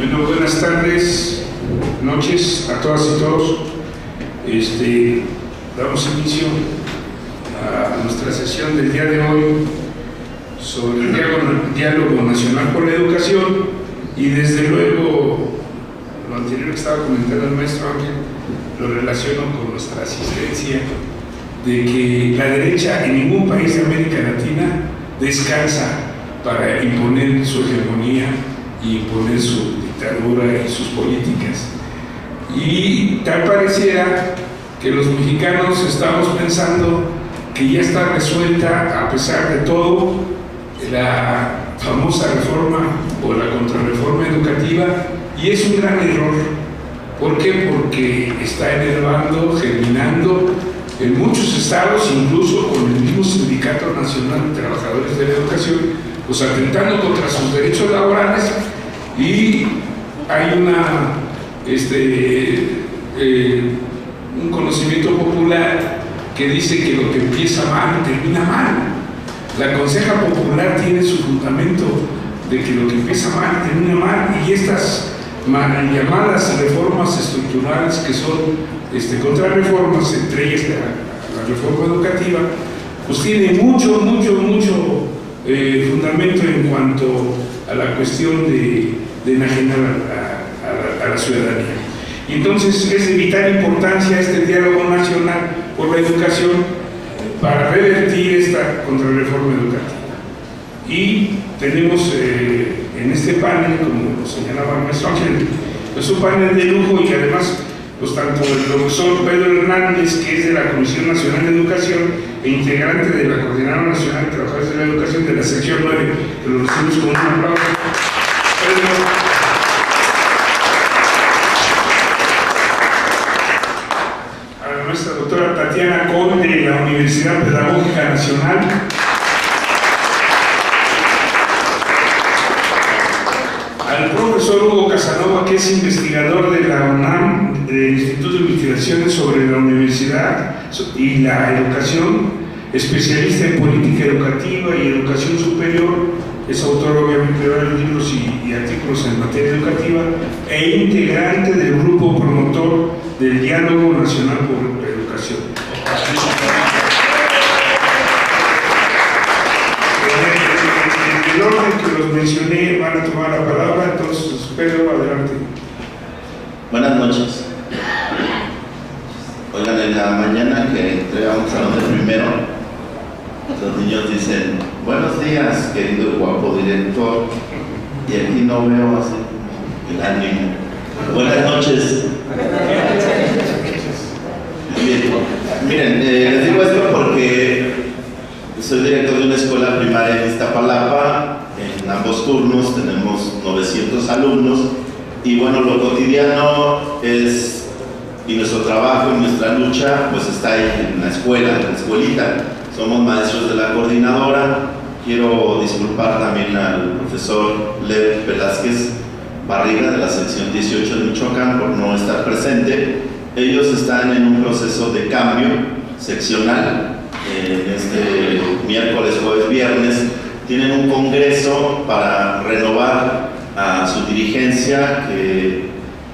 Bueno, buenas tardes, noches a todas y todos. Damos inicio a nuestra sesión del día de hoy sobre el diálogo nacional por la educación, y desde luego lo anterior que estaba comentando el maestro Ángel lo relaciono con nuestra asistencia de que la derecha en ningún país de América Latina descansa para imponer su hegemonía y imponer su dictadura y sus políticas. Y tal pareciera que los mexicanos estamos pensando que ya está resuelta, a pesar de todo, la famosa reforma o la contrarreforma educativa, y es un gran error. ¿Por qué? Porque está enervando, germinando en muchos estados, incluso con el mismo Sindicato Nacional de Trabajadores de la Educación, pues atentando contra sus derechos laborales. Y hay un conocimiento popular que dice que lo que empieza mal termina mal. La conseja popular tiene su fundamento de que lo que empieza mal termina mal, y estas llamadas reformas estructurales, que son contrarreformas, entre ellas la reforma educativa, pues tiene mucho fundamento en cuanto a la cuestión de enajenar a la ciudadanía. Y entonces es de vital importancia este diálogo nacional por la educación para revertir esta contrarreforma educativa. Y tenemos en este panel, como lo señalaba el maestro Ángel, pues un panel de lujo, y además pues tanto el profesor Pedro Hernández, que es de la Comisión Nacional de Educación e integrante de la Coordinadora Nacional de Trabajadores de la Educación de la sección 9, que lo recibimos con un aplauso. A la maestra doctora Tatiana Conde, de la Universidad Pedagógica Nacional. Al profesor Hugo Casanova, que es investigador de la UNAM, del Instituto de Investigaciones sobre la Universidad y la Educación, especialista en política educativa y educación superior, es autor obviamente de varios libros y artículos en materia educativa, e integrante del grupo promotor del Diálogo Nacional por la Educación. En el orden que los mencioné van a tomar la palabra, entonces Pedro, adelante. Buenas noches. Oigan, en la mañana que entré a un salón de primero, los niños dicen: buenos días, querido y guapo director, y aquí no veo así el ánimo. Buenas noches. Bien. Miren, les digo esto porque soy director de una escuela primaria en Iztapalapa. En ambos turnos tenemos 900 alumnos, y bueno, lo cotidiano es, y nuestro trabajo y nuestra lucha pues está ahí en la escuela, en la escuelita. Somos maestros de la coordinadora. Quiero disculpar también al profesor Lev Velázquez Barriga, de la sección 18 de Michoacán, por no estar presente. Ellos están en un proceso de cambio seccional. En este miércoles, jueves, viernes tienen un congreso para renovar a su dirigencia, que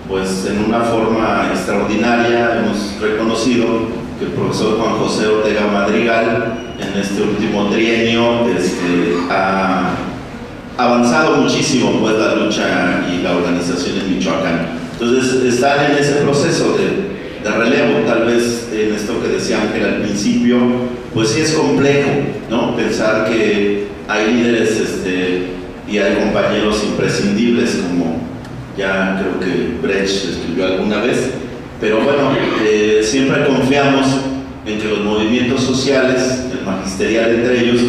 pues en una forma extraordinaria hemos reconocido que el profesor Juan José Ortega Madrigal en este último trienio ha avanzado muchísimo pues la lucha y la organización en Michoacán. Entonces están en ese proceso de relevo. Tal vez en esto que decía Ángel al principio, pues sí es complejo, ¿no? Pensar que hay líderes y hay compañeros imprescindibles, como ya creo que Brecht escribió alguna vez, pero bueno, siempre confiamos en que los movimientos sociales, el magisterial entre ellos,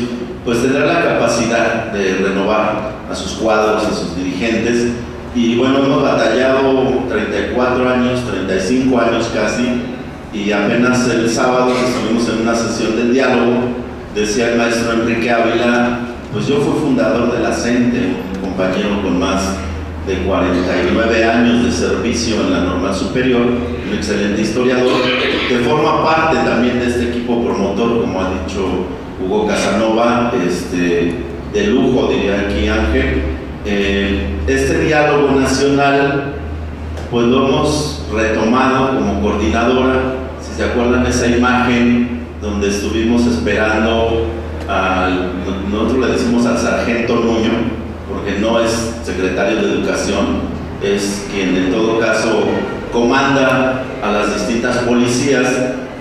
pues tendrá la capacidad de renovar a sus cuadros, a sus dirigentes. Y bueno, hemos batallado 34 años, 35 años casi, y apenas el sábado que estuvimos en una sesión del diálogo, decía el maestro Enrique Ávila: pues yo fui fundador de la CENTE, un compañero con más de 49 años de servicio en la normal superior, un excelente historiador, que forma parte también de este equipo promotor, como ha dicho Hugo Casanova, de lujo, diría aquí Ángel. Este diálogo nacional pues lo hemos retomado como coordinadora. Si se acuerdan esa imagen donde estuvimos esperando nosotros le decimos al sargento Nuño, porque no es secretario de Educación, es quien en todo caso comanda a las distintas policías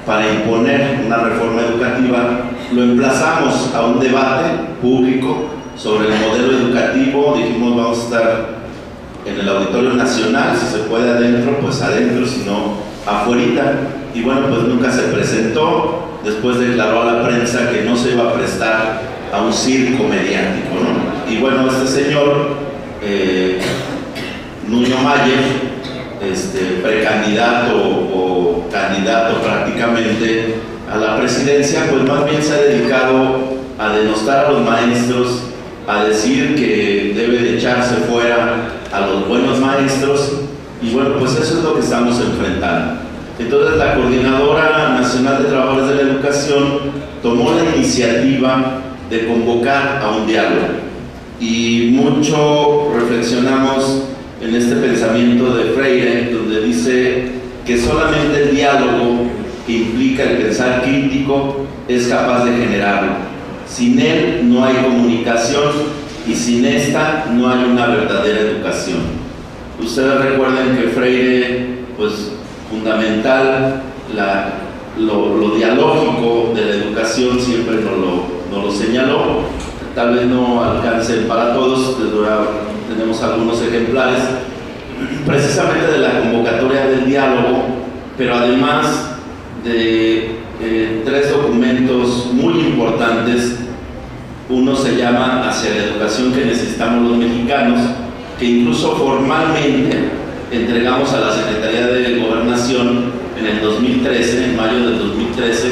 para imponer una reforma educativa. Lo emplazamos a un debate público sobre el modelo educativo. Dijimos, vamos a estar en el Auditorio Nacional, si se puede adentro, pues adentro, si no, afuerita. Y bueno, pues nunca se presentó. Después declaró a la prensa que no se iba a prestar a un circo mediático, ¿no? Y bueno, este señor, Nuño Mayer, precandidato o candidato prácticamente a la presidencia, pues más bien se ha dedicado a denostar a los maestros, a decir que debe de echarse fuera a los buenos maestros, y bueno, pues eso es lo que estamos enfrentando. Entonces la Coordinadora Nacional de Trabajadores de la Educación tomó la iniciativa de convocar a un diálogo, y mucho reflexionamos en este pensamiento de Freire, donde dice que solamente el diálogo, que implica el pensar crítico, es capaz de generarlo. Sin él no hay comunicación, y sin esta no hay una verdadera educación. Ustedes recuerden que Freire, pues fundamental, lo dialógico de la educación siempre nos lo señaló. Tal vez no alcancen para todos, tenemos algunos ejemplares precisamente de la convocatoria del diálogo, pero además de 3 documentos muy importantes. Uno se llama Hacia la educación que necesitamos los mexicanos, que incluso formalmente entregamos a la Secretaría de Gobernación en el 2013, en mayo del 2013,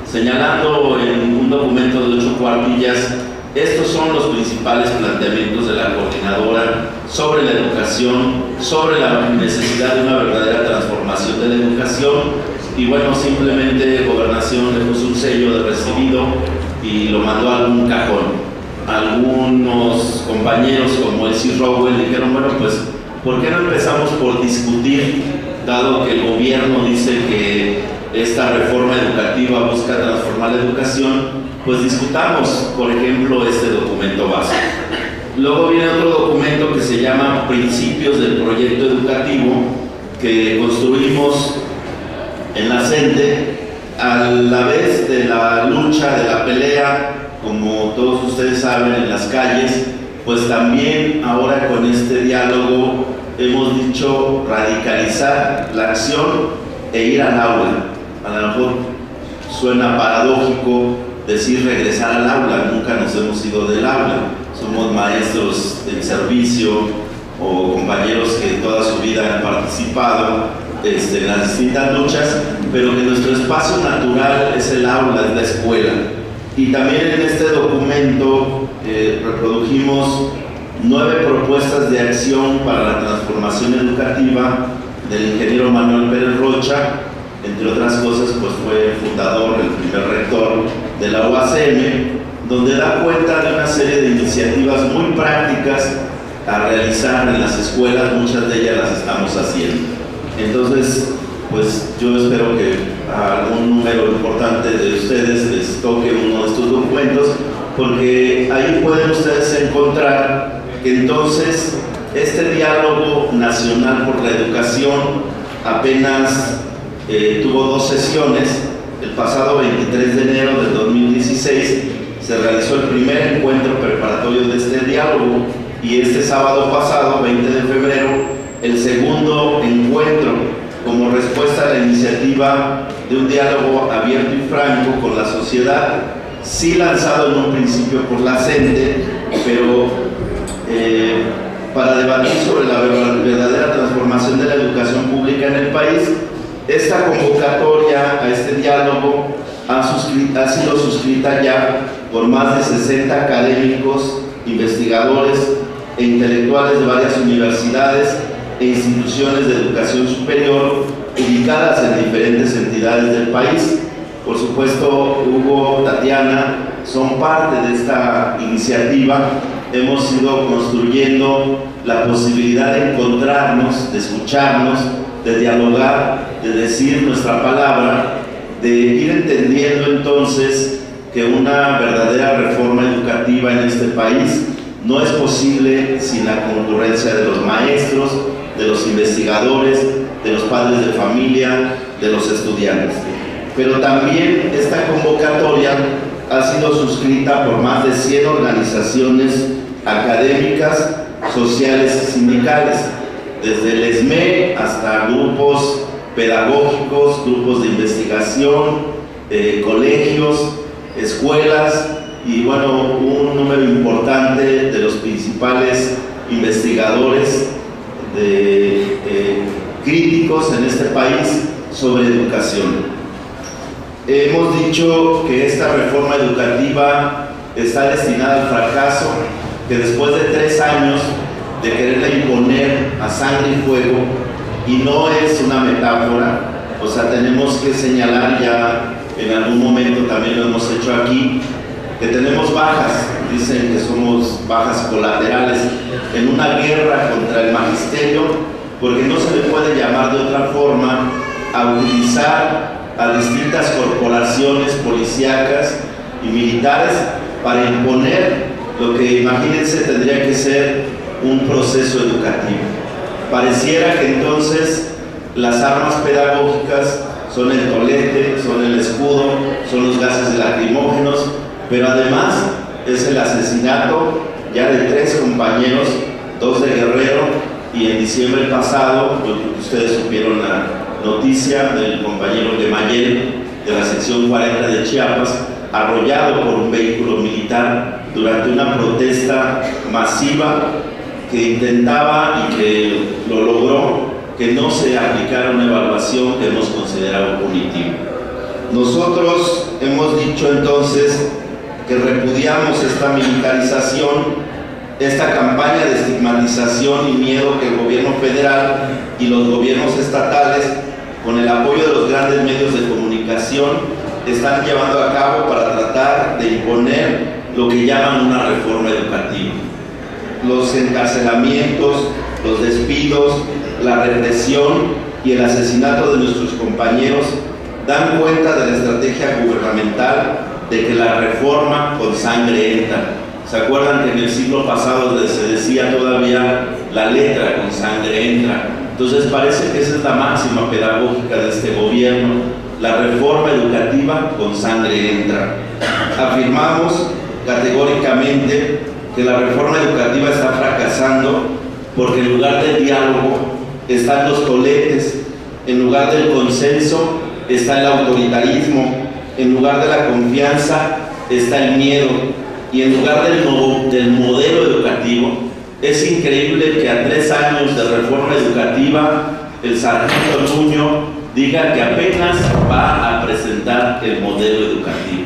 señalando en un documento de 8 cuartillas: estos son los principales planteamientos de la coordinadora sobre la educación, sobre la necesidad de una verdadera transformación de la educación. Y bueno, simplemente Gobernación le puso un sello de recibido y lo mandó a algún cajón. Algunos compañeros como Elsie Rowell dijeron, bueno, pues ¿por qué no empezamos por discutir, dado que el gobierno dice que esta reforma educativa busca transformar la educación? Pues discutamos, por ejemplo, este documento básico. Luego viene otro documento que se llama Principios del Proyecto Educativo, que construimos en la CENTE a la vez de la lucha, de la pelea, como todos ustedes saben, en las calles. Pues también ahora con este diálogo hemos dicho radicalizar la acción e ir al aula. A lo mejor suena paradójico decir regresar al aula, nunca nos hemos ido del aula, somos maestros en servicio o compañeros que toda su vida han participado en las distintas luchas, pero que nuestro espacio natural es el aula, es la escuela. Y también en este documento reprodujimos 9 propuestas de acción para la transformación educativa del ingeniero Manuel Pérez Rocha. Entre otras cosas, pues fue el fundador, el primer rector de la UACM, donde da cuenta de una serie de iniciativas muy prácticas a realizar en las escuelas. Muchas de ellas las estamos haciendo. Entonces, pues yo espero que a algún número importante de ustedes les toque uno de estos documentos, porque ahí pueden ustedes encontrar que entonces este diálogo nacional por la educación apenas tuvo 2 sesiones. El pasado 23 de enero del 2016 se realizó el primer encuentro preparatorio de este diálogo, y este sábado pasado, 20 de febrero, el segundo encuentro como respuesta a la iniciativa de un diálogo abierto y franco con la sociedad, sí lanzado en un principio por la CENTE, pero para debatir sobre la verdadera transformación de la educación pública en el país. Esta convocatoria a este diálogo ha sido suscrita ya por más de 60 académicos, investigadores e intelectuales de varias universidades e instituciones de educación superior ubicadas en diferentes entidades del país. Por supuesto, Hugo, Tatiana son parte de esta iniciativa. Hemos ido construyendo la posibilidad de encontrarnos, de escucharnos, de dialogar, de decir nuestra palabra, de ir entendiendo entonces que una verdadera reforma educativa en este país no es posible sin la concurrencia de los maestros, de los investigadores, de los padres de familia, de los estudiantes. Pero también esta convocatoria ha sido suscrita por más de 100 organizaciones académicas, sociales y sindicales, desde el ESME hasta grupos pedagógicos, grupos de investigación, colegios, escuelas y bueno, un número importante de los principales investigadores críticos en este país sobre educación. Hemos dicho que esta reforma educativa está destinada al fracaso, que después de 3 años de quererla imponer a sangre y fuego, y no es una metáfora, o sea, tenemos que señalar ya, en algún momento también lo hemos hecho aquí, que tenemos bajas, dicen que somos bajas colaterales, en una guerra contra el magisterio, porque no se le puede llamar de otra forma a utilizar a distintas corporaciones policíacas y militares para imponer lo que, imagínense, tendría que ser un proceso educativo. Pareciera que entonces las armas pedagógicas son el tolete, son el escudo, son los gases lacrimógenos, pero además es el asesinato ya de 3 compañeros, 2 de Guerrero, y en diciembre pasado, pues, ustedes supieron la noticia del compañero Gemayel de la sección 40 de Chiapas, arrollado por un vehículo militar durante una protesta masiva que intentaba y que lo logró, que no se aplicara una evaluación que hemos considerado punitiva. Nosotros hemos dicho entonces que repudiamos esta militarización, esta campaña de estigmatización y miedo que el gobierno federal y los gobiernos estatales, con el apoyo de los grandes medios de comunicación, están llevando a cabo para tratar de imponer lo que llaman una reforma educativa. Los encarcelamientos, los despidos, la represión y el asesinato de nuestros compañeros dan cuenta de la estrategia gubernamental de que la reforma con sangre entra. ¿Se acuerdan que en el siglo pasado se decía todavía la letra con sangre entra? Entonces parece que esa es la máxima pedagógica de este gobierno, la reforma educativa con sangre entra. Afirmamos categóricamente que la reforma educativa está fracasando porque en lugar del diálogo están los toletes, en lugar del consenso está el autoritarismo, en lugar de la confianza está el miedo, y en lugar del modelo educativo, es increíble que a 3 años de reforma educativa el sargento Nuño diga que apenas va a presentar el modelo educativo.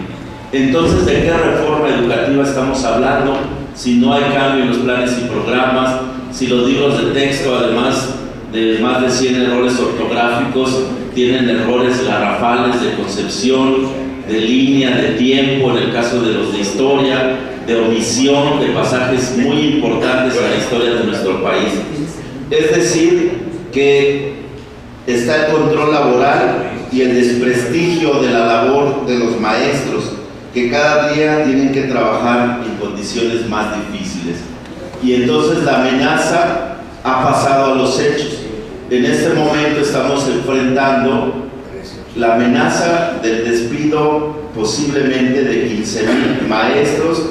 Entonces, ¿de qué reforma educativa estamos hablando si no hay cambio en los planes y programas, si los libros de texto, además de más de 100 errores ortográficos, tienen errores garrafales de concepción, de línea, de tiempo, en el caso de los de historia, de omisión de pasajes muy importantes en la historia de nuestro país? Es decir, que está el control laboral y el desprestigio de la labor de los maestros, que cada día tienen que trabajar en condiciones más difíciles. Y entonces la amenaza ha pasado a los hechos. En este momento estamos enfrentando la amenaza del despido posiblemente de 15,000 maestros,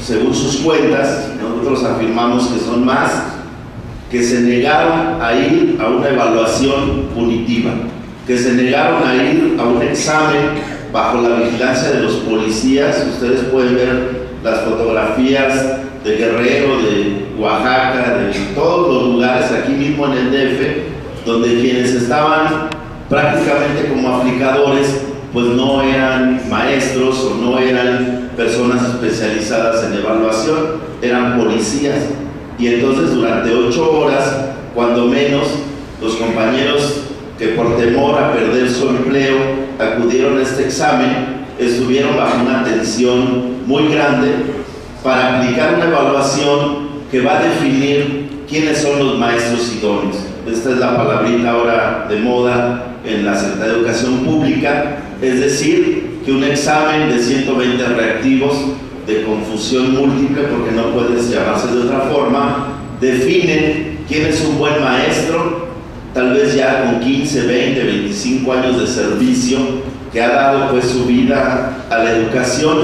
según sus cuentas. Nosotros afirmamos que son más, que se negaron a ir a una evaluación punitiva, que se negaron a ir a un examen bajo la vigilancia de los policías. Ustedes pueden ver las fotografías de Guerrero, de Oaxaca, de todos los lugares aquí mismo en el DF, donde quienes estaban prácticamente como aplicadores pues no eran maestros o no eran personas especializadas en evaluación, eran policías. Y entonces durante 8 horas, cuando menos, los compañeros que por temor a perder su empleo acudieron a este examen, estuvieron bajo una tensión muy grande para aplicar una evaluación que va a definir quiénes son los maestros idóneos. Esta es la palabrita ahora de moda en la Secretaría de Educación Pública, es decir, que un examen de 120 reactivos de confusión múltiple, porque no puedes llamarse de otra forma, define quién es un buen maestro, tal vez ya con 15, 20, 25 años de servicio, que ha dado pues su vida a la educación,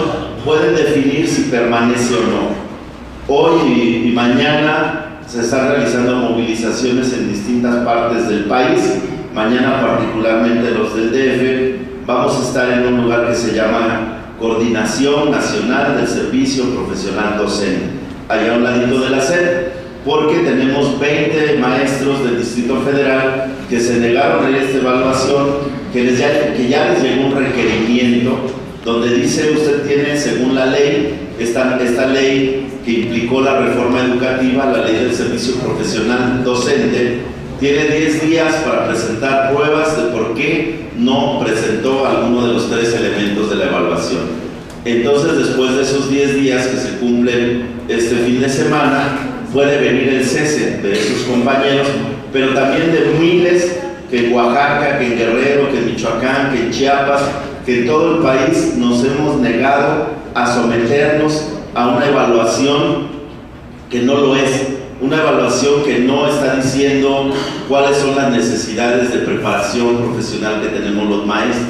pueden definir si permanece o no. Hoy y mañana se están realizando movilizaciones en distintas partes del país, mañana particularmente los del DF. Vamos a estar en un lugar que se llama Coordinación Nacional del Servicio Profesional Docente, allá a un ladito de la sede, porque tenemos 20 maestros del Distrito Federal que se negaron a ir a esta evaluación, que ya les llegó un requerimiento donde dice: usted tiene, según la ley, esta ley que implicó la reforma educativa, la ley del servicio profesional docente, tiene 10 días para presentar pruebas de por qué no presentó alguno de los 3 elementos de la evaluación. Entonces, después de esos 10 días que se cumplen este fin de semana, puede venir el cese de esos compañeros, pero también de miles que en Oaxaca, que en Guerrero, que en Michoacán, que en Chiapas, que en todo el país nos hemos negado a someternos a una evaluación que no lo es, una evaluación que no está diciendo cuáles son las necesidades de preparación profesional que tenemos los maestros,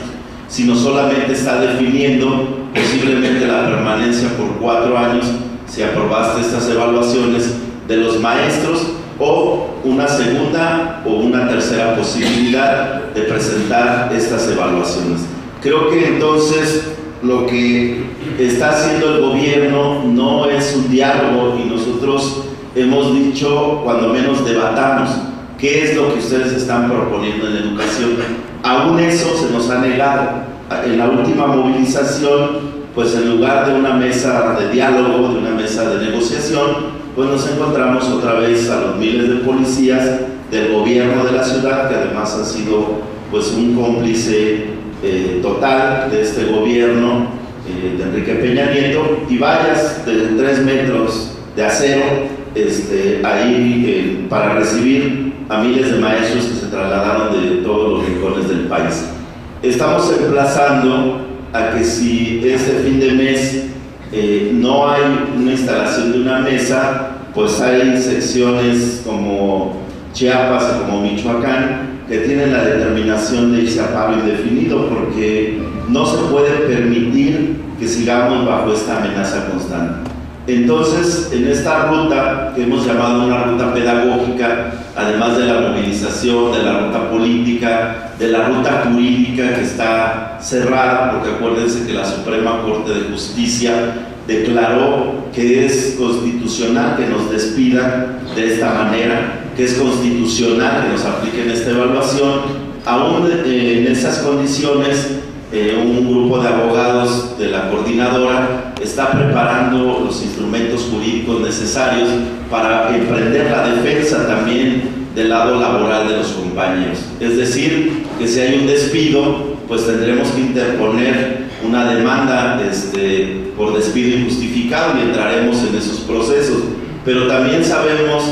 sino solamente está definiendo posiblemente la permanencia por 4 años, si aprobaste estas evaluaciones, de los maestros, o una segunda o una tercera posibilidad de presentar estas evaluaciones. Creo que entonces lo que está haciendo el gobierno no es un diálogo, y nosotros hemos dicho, cuando menos debatamos, qué es lo que ustedes están proponiendo en educación. Aún eso se nos ha negado. En la última movilización, pues en lugar de una mesa de diálogo, de una mesa de negociación, pues nos encontramos otra vez a los miles de policías del gobierno de la ciudad, que además han sido pues un cómplice total de este gobierno de Enrique Peña Nieto, y vallas de 3 metros de acero ahí para recibir a miles de maestros que se trasladaron de todos los rincones del país. Estamos emplazando a que si este fin de mes no hay una instalación de una mesa, pues hay secciones como Chiapas o como Michoacán que tienen la determinación de irse a paro indefinido, porque no se puede permitir que sigamos bajo esta amenaza constante. Entonces, en esta ruta, que hemos llamado una ruta pedagógica, además de la movilización, de la ruta política, de la ruta jurídica que está cerrada, porque acuérdense que la Suprema Corte de Justicia declaró que es constitucional que nos despidan de esta manera, que es constitucional que nos apliquen esta evaluación. Aún en esas condiciones, un grupo de abogados de la coordinadora está preparando los instrumentos jurídicos necesarios para emprender la defensa también del lado laboral de los compañeros. Es decir, que si hay un despido, pues tendremos que interponer una demanda por despido injustificado, y entraremos en esos procesos. Pero también sabemos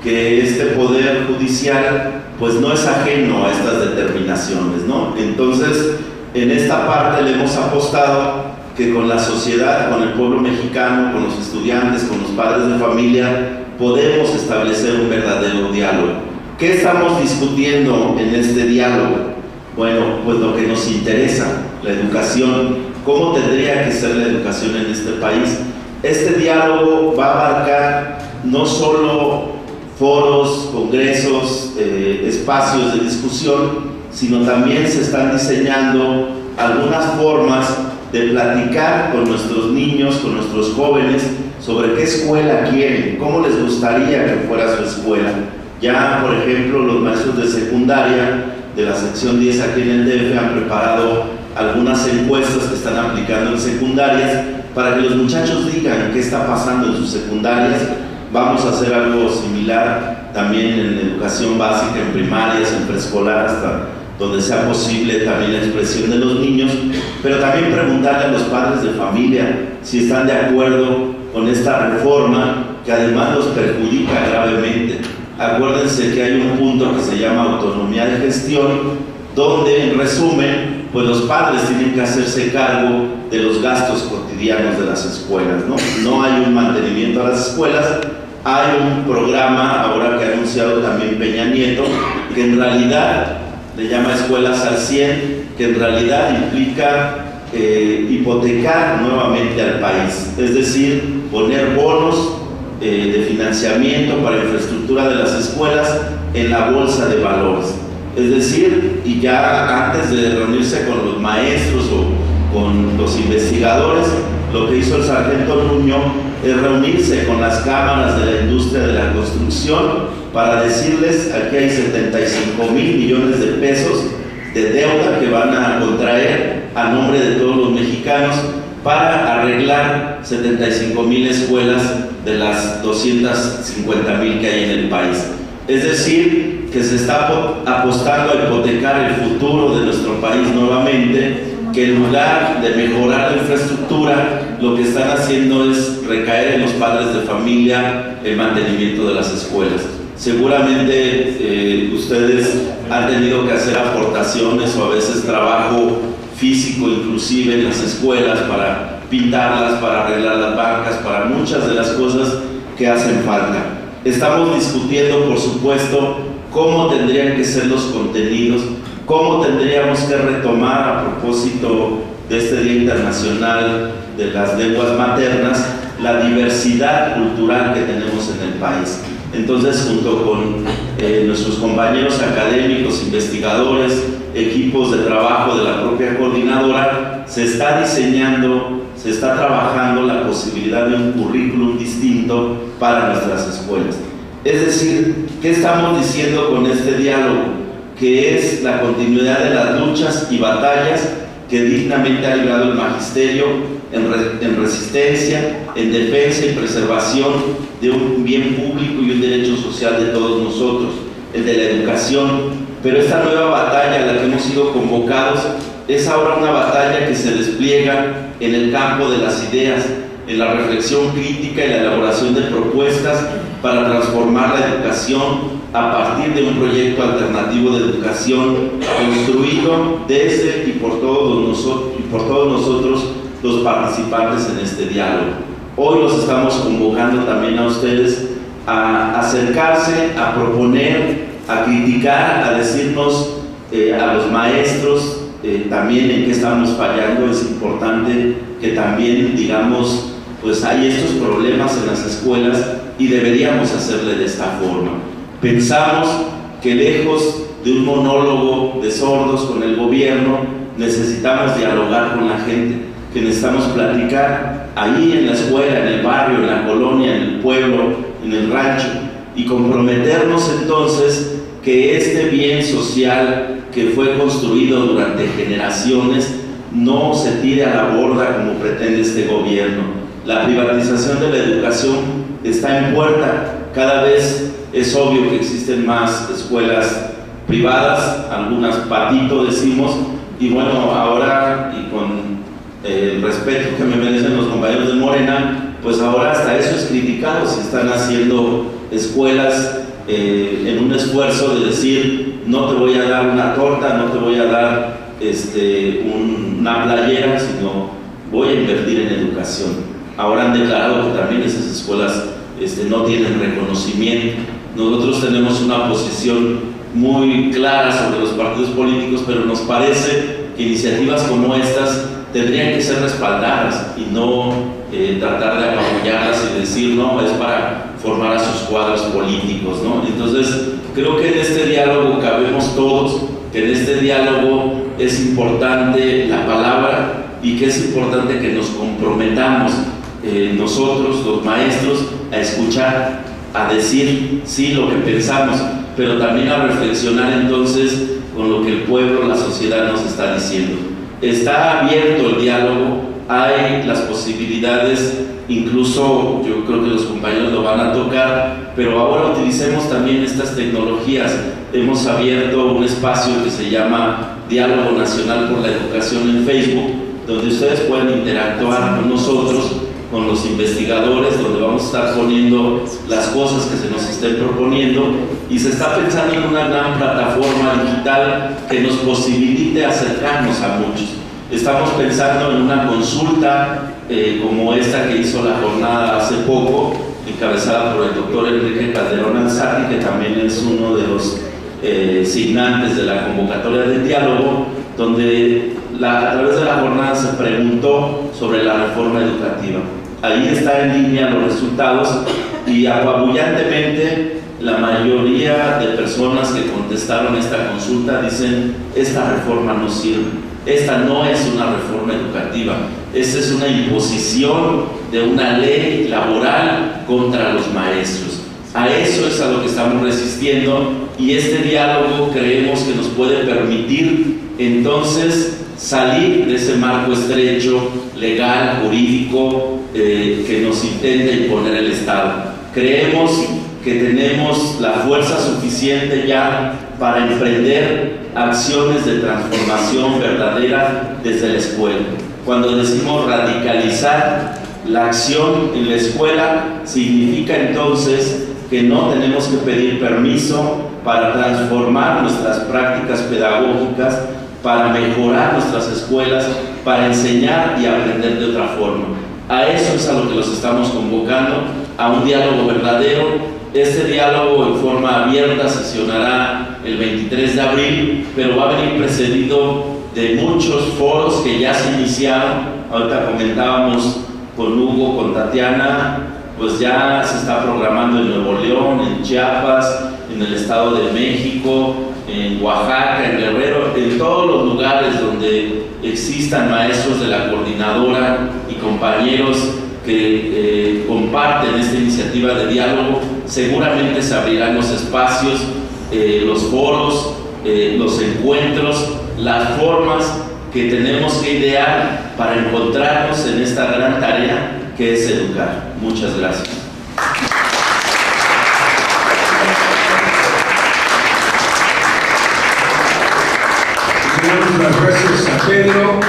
que este poder judicial pues no es ajeno a estas determinaciones, ¿no? Entonces, en esta parte le hemos apostado que con la sociedad, con el pueblo mexicano, con los estudiantes, con los padres de familia, podemos establecer un verdadero diálogo. ¿Qué estamos discutiendo en este diálogo? Bueno, pues lo que nos interesa, la educación. ¿Cómo tendría que ser la educación en este país? Este diálogo va a abarcar no solo foros, congresos, espacios de discusión, sino también se están diseñando algunas formas de platicar con nuestros niños, con nuestros jóvenes, sobre qué escuela quieren, cómo les gustaría que fuera su escuela. Ya, por ejemplo, los maestros de secundaria de la sección 10 aquí en el DF han preparado algunas encuestas que están aplicando en secundarias para que los muchachos digan qué está pasando en sus secundarias. Vamos a hacer algo similar también en educación básica, en primarias, en preescolar, hasta donde sea posible también la expresión de los niños, pero también preguntarle a los padres de familia si están de acuerdo con esta reforma que además los perjudica gravemente. Acuérdense que hay un punto que se llama autonomía de gestión, donde en resumen, pues los padres tienen que hacerse cargo de los gastos cotidianos de las escuelas, ¿no? No hay un mantenimiento a las escuelas, hay un programa, ahora que ha anunciado también Peña Nieto, que en realidad le llama Escuelas al 100, que en realidad implica hipotecar nuevamente al país, es decir, poner bonos de financiamiento para infraestructura de las escuelas en la bolsa de valores. Es decir, y ya antes de reunirse con los maestros o con los investigadores, lo que hizo el sargento Nuño es reunirse con las cámaras de la industria de la construcción para decirles: aquí hay 75,000 millones de pesos de deuda que van a contraer a nombre de todos los mexicanos para arreglar 75,000 escuelas de las 250,000 que hay en el país. Es decir, que se está apostando a hipotecar el futuro de nuestro país nuevamente, que en lugar de mejorar la infraestructura, lo que están haciendo es recaer en los padres de familia el mantenimiento de las escuelas. Seguramente ustedes han tenido que hacer aportaciones o a veces trabajo físico inclusive en las escuelas para pintarlas, para arreglar las bancas, para muchas de las cosas que hacen falta. Estamos discutiendo, por supuesto, cómo tendrían que ser los contenidos, cómo tendríamos que retomar, a propósito de este Día Internacional de las Lenguas Maternas, la diversidad cultural que tenemos en el país. Entonces, junto con nuestros compañeros académicos, investigadores, equipos de trabajo de la propia coordinadora, se está diseñando, se está trabajando la posibilidad de un currículum distinto para nuestras escuelas. Es decir, ¿qué estamos diciendo con este diálogo? Que es la continuidad de las luchas y batallas que dignamente ha librado el magisterio en resistencia, en defensa y preservación de un bien público y un derecho social de todos nosotros, el de la educación. Pero esta nueva batalla a la que hemos sido convocados es ahora una batalla que se despliega en el campo de las ideas, en la reflexión crítica y la elaboración de propuestas para transformar la educación a partir de un proyecto alternativo de educación construido desde y por todos nosotros los participantes en este diálogo. Hoy los estamos convocando también a ustedes a acercarse, a proponer, a criticar, a decirnos a los maestros también en qué estamos fallando. Es importante que también digamos, pues hay estos problemas en las escuelas y deberíamos hacerle de esta forma. Pensamos que lejos de un monólogo de sordos con el gobierno, necesitamos dialogar con la gente, que necesitamos platicar ahí en la escuela, en el barrio, en la colonia, en el pueblo, en el rancho, y comprometernos entonces que este bien social que fue construido durante generaciones no se tire a la borda como pretende este gobierno. La privatización de la educación está en puerta. Cada vez es obvio que existen más escuelas privadas, algunas patito decimos, y bueno, ahora, y con el respeto que me merecen los compañeros de Morena, pues ahora hasta eso es criticado. Se están haciendo escuelas en un esfuerzo de decir: no te voy a dar una torta, no te voy a dar una playera, sino voy a invertir en educación. Ahora han declarado que también esas escuelas no tienen reconocimiento. Nosotros tenemos una posición muy clara sobre los partidos políticos, pero nos parece que iniciativas como estas tendrían que ser respaldadas y no tratar de apabullarlas y decir: no, es para formar a sus cuadros políticos, ¿no? Entonces, creo que en este diálogo cabemos todos, que en este diálogo es importante la palabra y que es importante que nos comprometamos nosotros, los maestros, a escuchar, a decir sí lo que pensamos, pero también a reflexionar entonces con lo que el pueblo, la sociedad nos está diciendo. Está abierto el diálogo, hay las posibilidades, incluso yo creo que los compañeros lo van a tocar, pero ahora utilicemos también estas tecnologías. Hemos abierto un espacio que se llama Diálogo Nacional por la Educación en Facebook, donde ustedes pueden interactuar con nosotros con los investigadores, donde vamos a estar poniendo las cosas que se nos estén proponiendo, y se está pensando en una gran plataforma digital que nos posibilite acercarnos a muchos. Estamos pensando en una consulta como esta que hizo la jornada hace poco, encabezada por el doctor Enrique Calderón Alzati, que también es uno de los signantes de la convocatoria del diálogo, donde a través de la jornada se preguntó sobre la reforma educativa. Ahí está en línea los resultados, y apabullantemente la mayoría de personas que contestaron esta consulta dicen: esta reforma no sirve, esta no es una reforma educativa, esta es una imposición de una ley laboral contra los maestros. A eso es a lo que estamos resistiendo, y este diálogo creemos que nos puede permitir entonces salir de ese marco estrecho, legal, jurídico, que nos intenta imponer el Estado. Creemos que tenemos la fuerza suficiente ya para emprender acciones de transformación verdadera desde la escuela. Cuando decimos radicalizar la acción en la escuela, significa entonces que no tenemos que pedir permiso para transformar nuestras prácticas pedagógicas, para mejorar nuestras escuelas, para enseñar y aprender de otra forma. A eso es a lo que los estamos convocando, a un diálogo verdadero. Este diálogo en forma abierta sesionará el 23 de abril, pero va a venir precedido de muchos foros que ya se iniciaron. Ahorita comentábamos con Hugo, con Tatiana, pues ya se está programando en Nuevo León, en Chiapas, en el Estado de México, en Oaxaca, en Guerrero, en todos los lugares donde existan maestros de la coordinadora y compañeros que comparten esta iniciativa de diálogo. Seguramente se abrirán los espacios, los foros, los encuentros, las formas que tenemos que idear para encontrarnos en esta gran tarea que es educar. Muchas gracias. Damos las gracias a Pedro,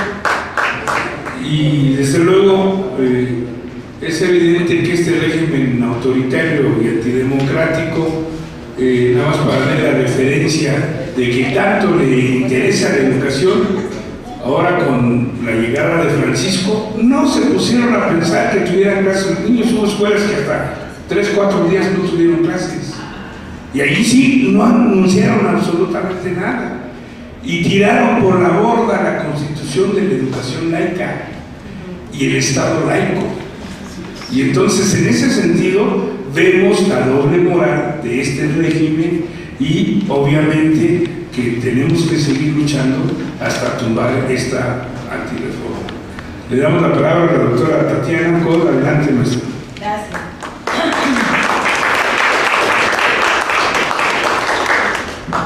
y desde luego es evidente que este régimen autoritario y antidemocrático, nada más para ver la referencia de que tanto le interesa la educación, ahora con la llegada de Francisco, no se pusieron a pensar que tuvieran clases los niños. Hubo escuelas que hasta 3-4 días no tuvieron clases, y allí sí no anunciaron absolutamente nada, y tiraron por la borda la Constitución de la educación laica y el Estado laico. Y entonces, en ese sentido, vemos la doble moral de este régimen, y obviamente que tenemos que seguir luchando hasta tumbar esta antirreforma. Le damos la palabra a la doctora Tatiana Cod. Adelante, maestra. Gracias.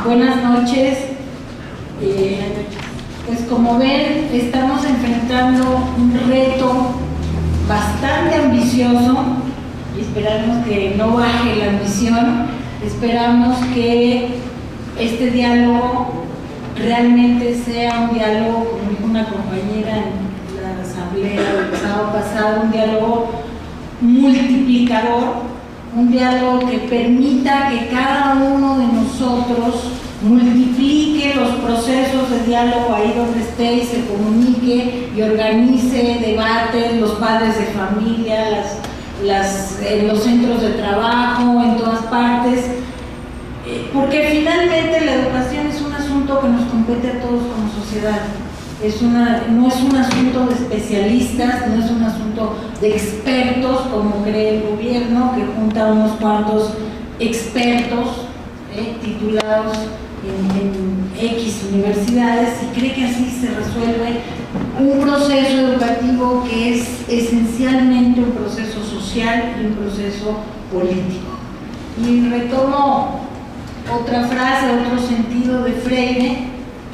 Buenas noches. Pues como ven, estamos enfrentando un reto bastante ambicioso, y esperamos que no baje la ambición. Esperamos que este diálogo realmente sea un diálogo, como dijo una compañera en la asamblea del sábado pasado, un diálogo multiplicador, un diálogo que permita que cada uno de nosotros multiplique los procesos de diálogo ahí donde esté, y se comunique y organice debates, los padres de familia, en los centros de trabajo, en todas partes, porque finalmente la educación es un asunto que nos compete a todos como sociedad. No es un asunto de especialistas, no es un asunto de expertos como cree el gobierno, que junta unos cuantos expertos titulados en X universidades, y cree que así se resuelve un proceso educativo que es esencialmente un proceso social y un proceso político. Y retomo otra frase, otro sentido de Freire,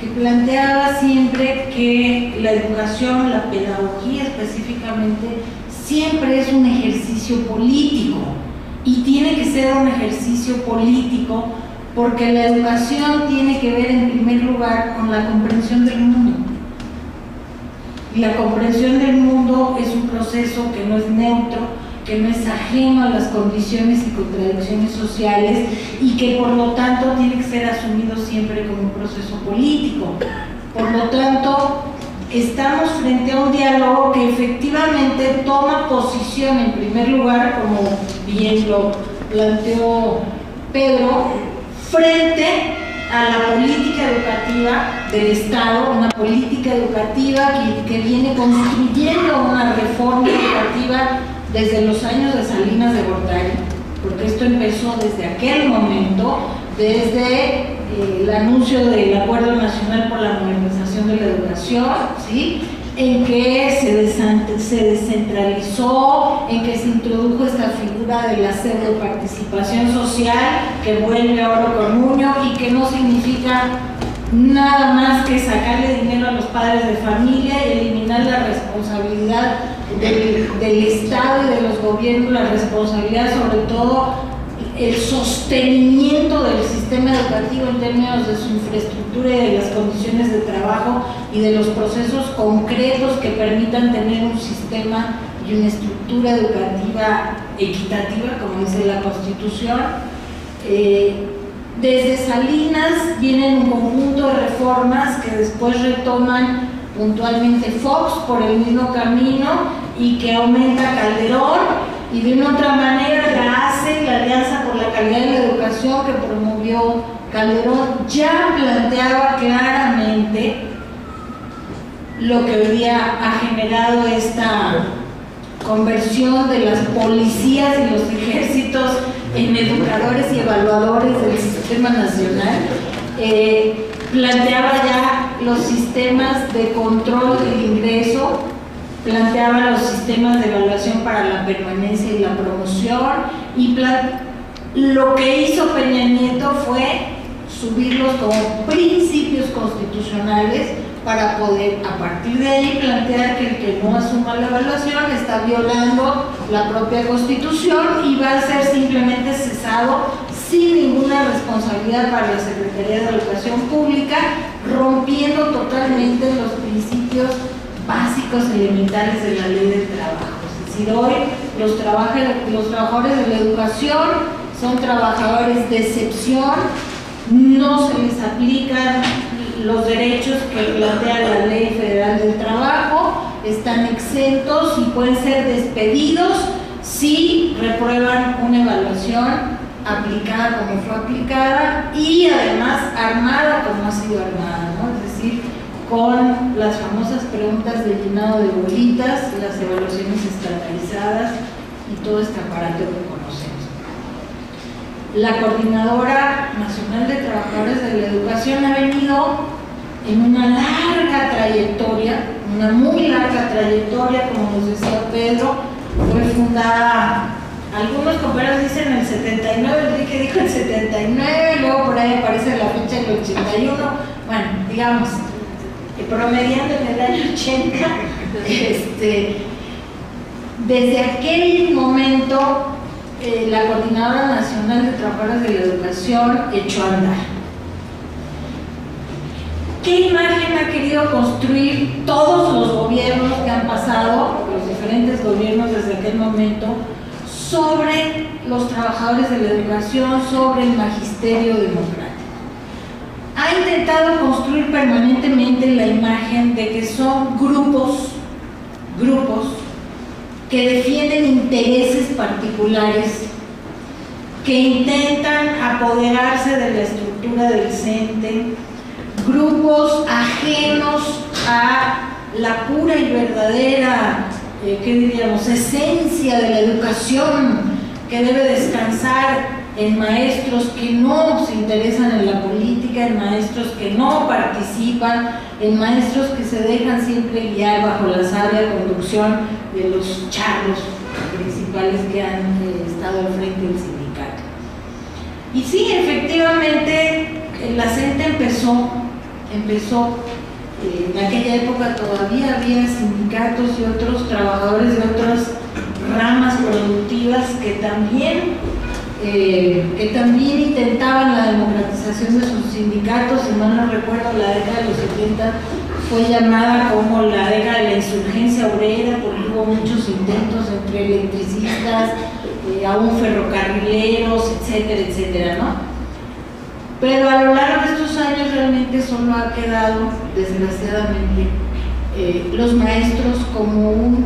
que planteaba siempre que la educación, la pedagogía específicamente, siempre es un ejercicio político, y tiene que ser un ejercicio político porque la educación tiene que ver en primer lugar con la comprensión del mundo. Y la comprensión del mundo es un proceso que no es neutro, que no es ajeno a las condiciones y contradicciones sociales y que por lo tanto tiene que ser asumido siempre como un proceso político. Por lo tanto, estamos frente a un diálogo que efectivamente toma posición, en primer lugar, como bien lo planteó Pedro, frente a la política educativa del Estado, una política educativa que viene construyendo una reforma educativa desde los años de Salinas de Gortari, porque esto empezó desde aquel momento, desde el anuncio del Acuerdo Nacional por la Modernización de la Educación, ¿sí?, en que se descentralizó, en que se introdujo esta figura de la pseudo-participación social que vuelve a oro con uño y que no significa nada más que sacarle dinero a los padres de familia y eliminar la responsabilidad del Estado y de los gobiernos, la responsabilidad sobre todo el sostenimiento del sistema educativo en términos de su infraestructura y de las condiciones de trabajo y de los procesos concretos que permitan tener un sistema y una estructura educativa equitativa, como dice la Constitución. Desde Salinas vienen un conjunto de reformas que después retoman puntualmente Fox por el mismo camino y que aumenta Calderón, y de una otra manera la hace la Alianza por la Calidad de la Educación que promovió Calderón. Ya planteaba claramente lo que hoy día ha generado esta conversión de las policías y los ejércitos en educadores y evaluadores del sistema nacional. Planteaba ya los sistemas de control del ingreso, planteaba los sistemas de evaluación para la permanencia y la promoción, y lo que hizo Peña Nieto fue subirlos como principios constitucionales para poder a partir de ahí plantear que el que no asuma la evaluación está violando la propia Constitución y va a ser simplemente cesado sin ninguna responsabilidad para la Secretaría de Educación Pública, rompiendo totalmente los principios básicos elementales de la ley del trabajo. Es decir, hoy los trabajadores de la educación son trabajadores de excepción, no se les aplican los derechos que plantea la Ley Federal del Trabajo, están exentos y pueden ser despedidos si reprueban una evaluación aplicada como fue aplicada y además armada como ha sido armada, ¿no? Es decir, con las famosas preguntas de llenado de bolitas, las evaluaciones estandarizadas y todo este aparato que conocemos. La Coordinadora Nacional de Trabajadores de la Educación ha venido en una larga trayectoria, una muy larga trayectoria, como nos decía Pedro. Fue fundada, algunos compañeros dicen en el 79, Enrique dijo el 79, luego por ahí aparece la fecha del 81, bueno, digamos, promediando en el año 80, desde aquel momento la Coordinadora Nacional de Trabajadores de la Educación echó a andar. ¿Qué imagen ha querido construir todos los gobiernos que han pasado, los diferentes gobiernos desde aquel momento, sobre los trabajadores de la educación, sobre el magisterio democrático? Ha intentado construir permanentemente la imagen de que son grupos que defienden intereses particulares, que intentan apoderarse de la estructura del CENTE, grupos ajenos a la pura y verdadera, ¿qué diríamos?, esencia de la educación, que debe descansar en maestros que no se interesan en la política, en maestros que no participan, en maestros que se dejan siempre guiar bajo la sabia conducción de los charros principales que han estado al frente del sindicato. Y sí, efectivamente, la CENTE empezó en aquella época todavía había sindicatos y otros trabajadores de otras ramas productivas que también intentaban la democratización organización de sus sindicatos, si mal no recuerdo, la década de los 70 fue llamada como la década de la insurgencia obrera, porque hubo muchos intentos entre electricistas, aún ferrocarrileros, etcétera, etcétera, ¿no? Pero a lo largo de estos años realmente solo ha quedado, desgraciadamente, los maestros como un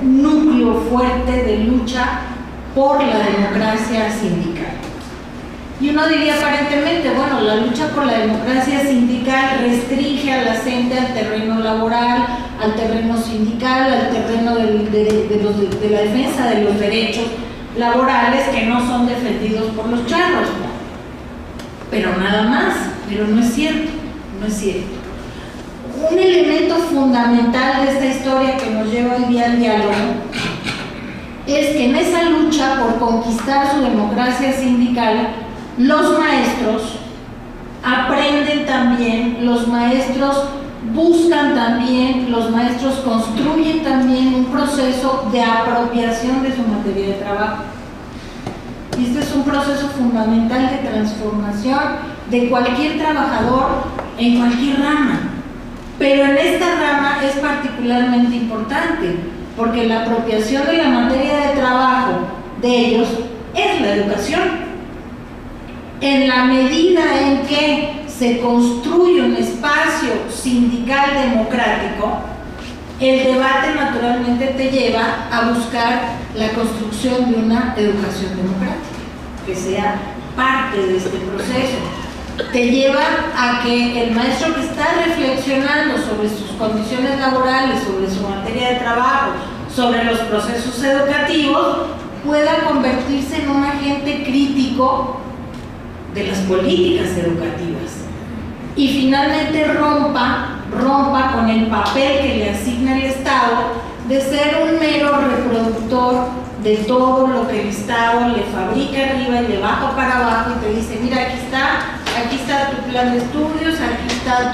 núcleo fuerte de lucha por la democracia sindical. Y uno diría aparentemente, bueno, la lucha por la democracia sindical restringe a la gente al terreno laboral, al terreno sindical, al terreno de la defensa de los derechos laborales que no son defendidos por los charros, ¿no? Pero nada más, pero no es cierto, no es cierto. Un elemento fundamental de esta historia que nos lleva hoy día al diálogo es que en esa lucha por conquistar su democracia sindical, los maestros aprenden también, los maestros buscan también, los maestros construyen también un proceso de apropiación de su materia de trabajo. Y este es un proceso fundamental de transformación de cualquier trabajador en cualquier rama. Pero en esta rama es particularmente importante, porque la apropiación de la materia de trabajo de ellos es la educación. En la medida en que se construye un espacio sindical democrático, el debate naturalmente te lleva a buscar la construcción de una educación democrática, que sea parte de este proceso. Te lleva a que el maestro que está reflexionando sobre sus condiciones laborales, sobre su materia de trabajo, sobre los procesos educativos, pueda convertirse en un agente crítico de las políticas educativas y finalmente rompa con el papel que le asigna el Estado de ser un mero reproductor de todo lo que el Estado le fabrica arriba y de abajo para abajo y te dice, mira, aquí está tu plan de estudios, aquí están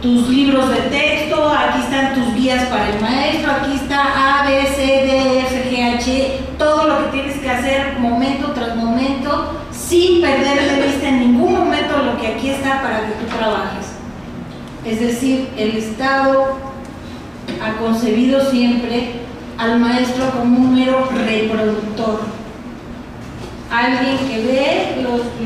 tus libros de texto, aquí están tus guías para el maestro, aquí está A, B, C, D, F, G, H, todo lo que tienes que hacer momento tras momento, sin perder de vista en ningún momento lo que aquí está para que tú trabajes. Es decir, el Estado ha concebido siempre al maestro como un mero reproductor, alguien que ve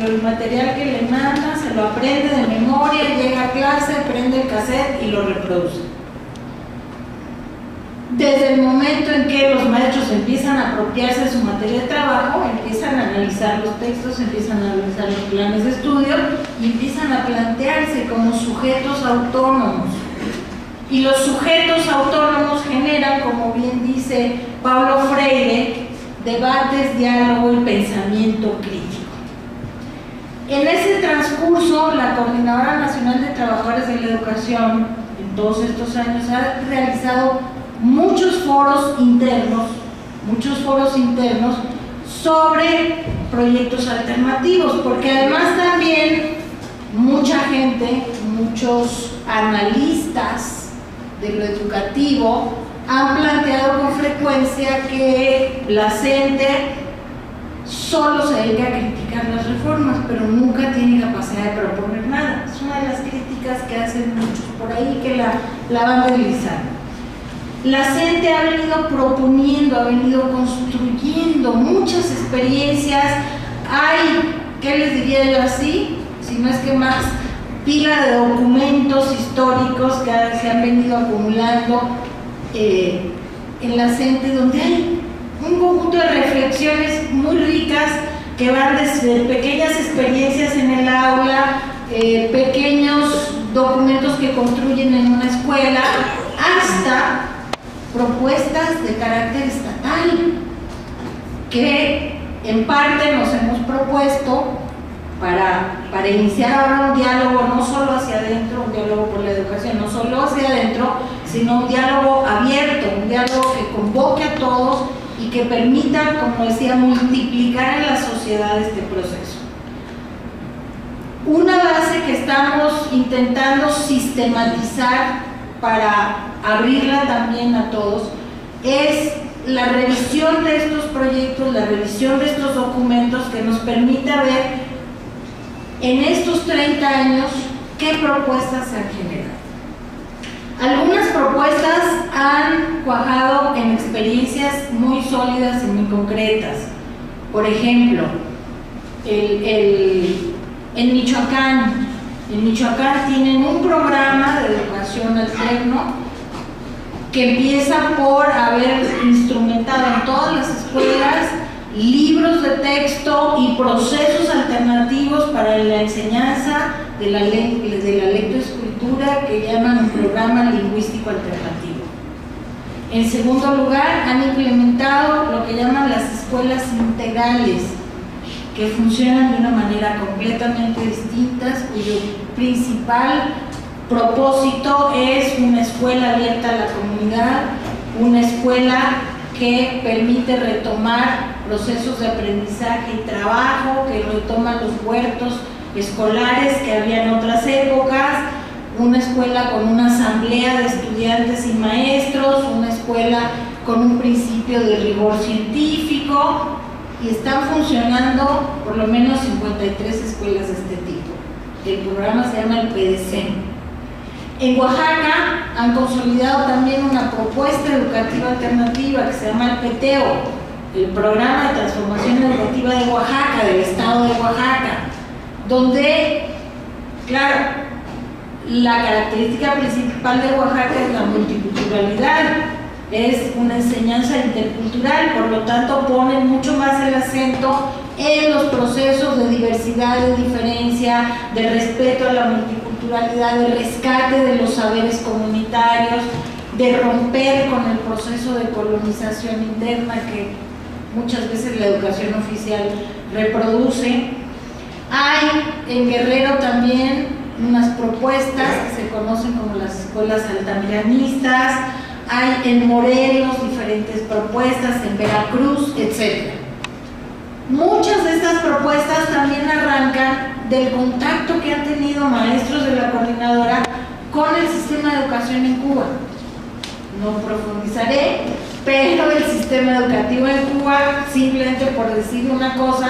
el material que le manda, se lo aprende de memoria, llega a clase, prende el cassette y lo reproduce. Desde el momento en que los maestros empiezan a apropiarse de su materia de trabajo, empiezan a analizar los textos, empiezan a analizar los planes de estudio y empiezan a plantearse como sujetos autónomos. Y los sujetos autónomos generan, como bien dice Paulo Freire, debates, diálogo y pensamiento crítico. En ese transcurso, la Coordinadora Nacional de Trabajadores de la Educación, en todos estos años, ha realizado muchos foros internos sobre proyectos alternativos, porque además también mucha gente, muchos analistas de lo educativo han planteado con frecuencia que la CENTE solo se dedica a criticar las reformas, pero nunca tiene capacidad de proponer nada. Es una de las críticas que hacen muchos por ahí, que la van deslizando. La CENTE ha venido proponiendo, ha venido construyendo muchas experiencias. Hay, ¿qué les diría yo así? Si no es que más, pila de documentos históricos que se han venido acumulando en la CENTE, donde hay un conjunto de reflexiones muy ricas que van desde pequeñas experiencias en el aula, pequeños documentos que construyen en una escuela, hasta propuestas de carácter estatal que en parte nos hemos propuesto para iniciar ahora un diálogo no solo hacia adentro, un diálogo por la educación, no solo hacia adentro, sino un diálogo abierto, un diálogo que convoque a todos y que permita, como decía, multiplicar en la sociedad este proceso. Una base que estamos intentando sistematizar para abrirla también a todos es la revisión de estos proyectos, la revisión de estos documentos que nos permita ver en estos 30 años, ¿qué propuestas se han generado? Algunas propuestas han cuajado en experiencias muy sólidas y muy concretas. Por ejemplo, en Michoacán tienen un programa de educación alterno que empieza por haber instrumentado en todas las escuelas libros de texto y procesos alternativos para la enseñanza de la lectoescritura, que llaman un programa lingüístico alternativo. En segundo lugar, han implementado lo que llaman las escuelas integrales, que funcionan de una manera completamente distinta, cuyo principal propósito es una escuela abierta a la comunidad, una escuela que permite retomar procesos de aprendizaje y trabajo, que retoman los huertos escolares que había en otras épocas, una escuela con una asamblea de estudiantes y maestros, una escuela con un principio de rigor científico, y están funcionando por lo menos 53 escuelas de este tipo. El programa se llama el PDCEN. En Oaxaca han consolidado también una propuesta educativa alternativa que se llama el PTEO, el Programa de Transformación Educativa de Oaxaca, del Estado de Oaxaca, donde, claro, la característica principal de Oaxaca es la multiculturalidad, es una enseñanza intercultural, por lo tanto pone mucho más el acento en los procesos de diversidad, de diferencia, de respeto a la multiculturalidad, de rescate de los saberes comunitarios, de romper con el proceso de colonización interna que muchas veces la educación oficial reproduce. Hay en Guerrero también unas propuestas que se conocen como las escuelas altamiranistas, hay en Morelos diferentes propuestas, en Veracruz, etc. Muchas de estas propuestas también arrancan del contacto que han tenido maestros de la coordinadora con el sistema de educación en Cuba. No profundizaré, pero el sistema educativo en Cuba, simplemente por decir una cosa,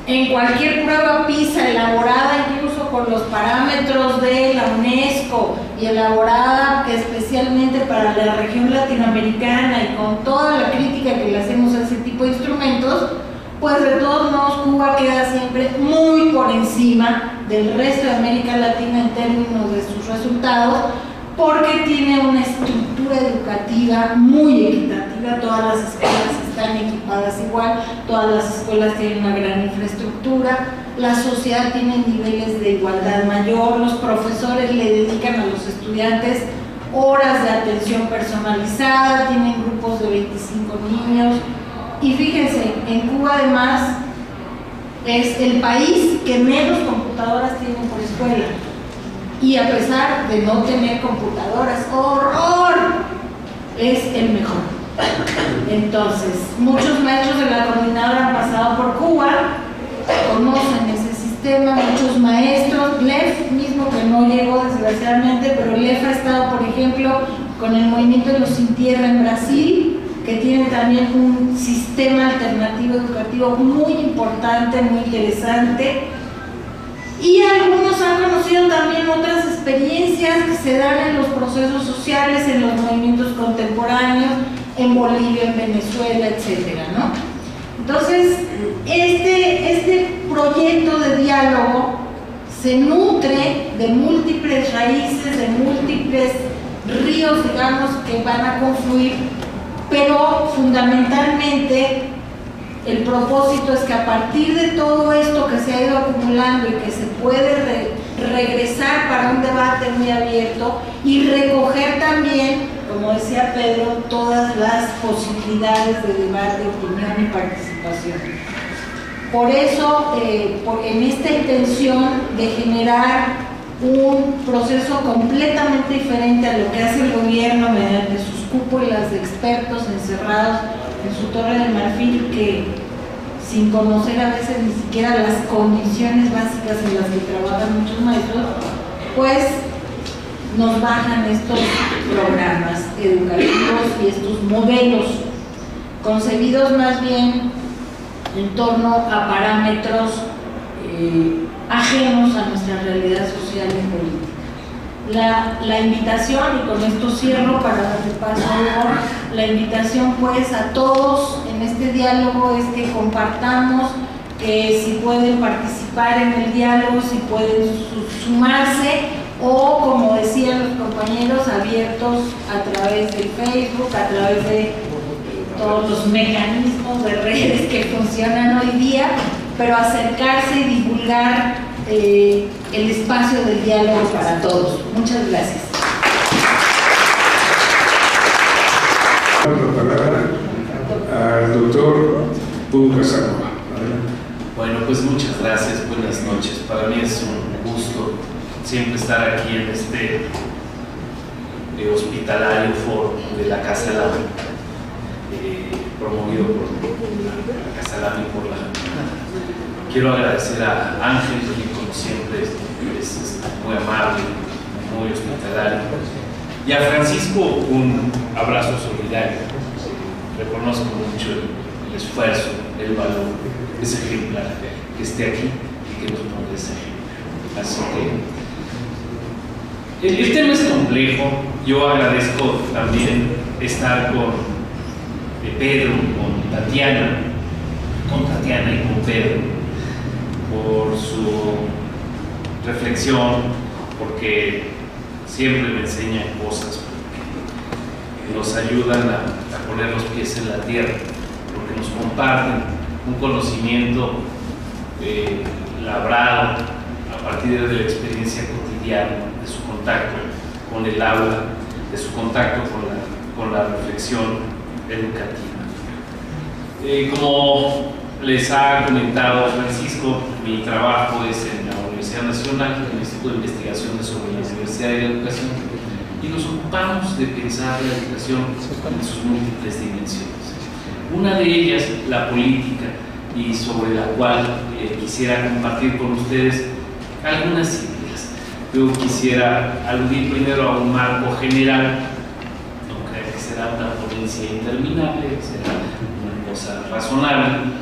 en cualquier prueba PISA elaborada incluso con los parámetros de la UNESCO y elaborada especialmente para la región latinoamericana y con toda la crítica que le hacemos a ese tipo de instrumentos, pues de todos modos Cuba queda siempre muy por encima del resto de América Latina en términos de sus resultados, porque tiene una estructura educativa muy equitativa. Todas las escuelas están equipadas igual, todas las escuelas tienen una gran infraestructura, la sociedad tiene niveles de igualdad mayor, los profesores le dedican a los estudiantes horas de atención personalizada, tienen grupos de 25 niños, y fíjense, en Cuba además es el país que menos computadoras tiene por escuela. Y a pesar de no tener computadoras, ¡horror!, es el mejor. Entonces, muchos maestros de la coordinadora han pasado por Cuba, conocen ese sistema, muchos maestros, LEF mismo, que no llegó desgraciadamente, pero LEF ha estado, por ejemplo, con el movimiento de los Sin Tierra en Brasil, que tiene también un sistema alternativo educativo muy importante, muy interesante. Y algunos han conocido también otras experiencias que se dan en los procesos sociales, en los movimientos contemporáneos, en Bolivia, en Venezuela, etcétera, ¿no? Entonces, este proyecto de diálogo se nutre de múltiples raíces, de múltiples ríos, digamos, que van a confluir, pero fundamentalmente el propósito es que a partir de todo esto que se ha ido acumulando y que se puede regresar para un debate muy abierto y recoger también, como decía Pedro, todas las posibilidades de debate, opinión y participación. Por eso, en esta intención de generar un proceso completamente diferente a lo que hace el gobierno mediante sus cúpulas de expertos encerrados en su torre de marfil, que sin conocer a veces ni siquiera las condiciones básicas en las que trabajan muchos maestros, pues nos bajan estos programas educativos y estos modelos concebidos más bien en torno a parámetros ajenos a nuestra realidad social y política. La invitación, y con esto cierro para darle paso a Hugo, la invitación pues a todos en este diálogo es que compartamos, que si pueden participar en el diálogo, si pueden sumarse, o como decían los compañeros, abiertos a través del Facebook, a través de todos los mecanismos de redes que funcionan hoy día, pero acercarse y divulgar el espacio del diálogo para todos. Muchas gracias. La palabra al doctor Hugo Casanova. Bueno, pues muchas gracias, buenas noches. Para mí es un gusto siempre estar aquí en este hospitalario foro de la Casa Lamy, promovido por la Casa Lamy por la... Quiero agradecer a Ángel, que como siempre es muy amable, muy hospitalario, y a Francisco un abrazo solidario. Reconozco mucho el esfuerzo, el valor, es ejemplar que esté aquí y que nos ponga ese ejemplo. Así que el tema es complejo. Yo agradezco también estar con Pedro, con Tatiana y con Pedro, por su reflexión, porque siempre me enseñan cosas, porque nos ayudan a poner los pies en la tierra, porque nos comparten un conocimiento labrado a partir de la experiencia cotidiana, de su contacto con el aula, de su contacto con la reflexión educativa. Como les ha comentado Francisco, mi trabajo es en la Universidad Nacional, en el Instituto de Investigaciones sobre la Diversidad y la Educación, y nos ocupamos de pensar la educación en sus múltiples dimensiones. Una de ellas, la política, y sobre la cual quisiera compartir con ustedes algunas ideas. Yo quisiera aludir primero a un marco general. No creo que será una ponencia interminable, será una cosa razonable.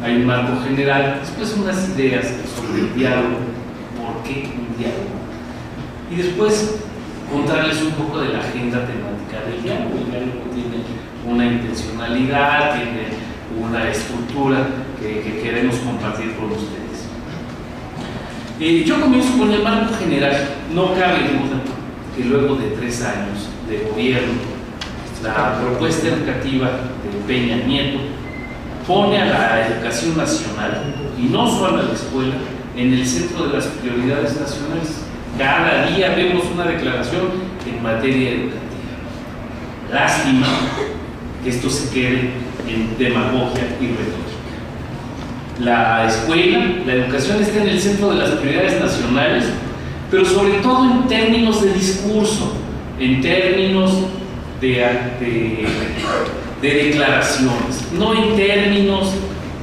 Hay un marco general, después unas ideas sobre el diálogo, por qué un diálogo, y después contarles un poco de la agenda temática del diálogo. El diálogo tiene una intencionalidad, tiene una estructura que queremos compartir con ustedes. Yo comienzo con el marco general. No cabe duda que luego de 3 años de gobierno, la propuesta educativa de Peña Nieto pone a la educación nacional, y no solo a la escuela, en el centro de las prioridades nacionales. Cada día vemos una declaración en materia educativa. Lástima que esto se quede en demagogia y retórica. La escuela, la educación está en el centro de las prioridades nacionales, pero sobre todo en términos de discurso, en términos de declaraciones, no en términos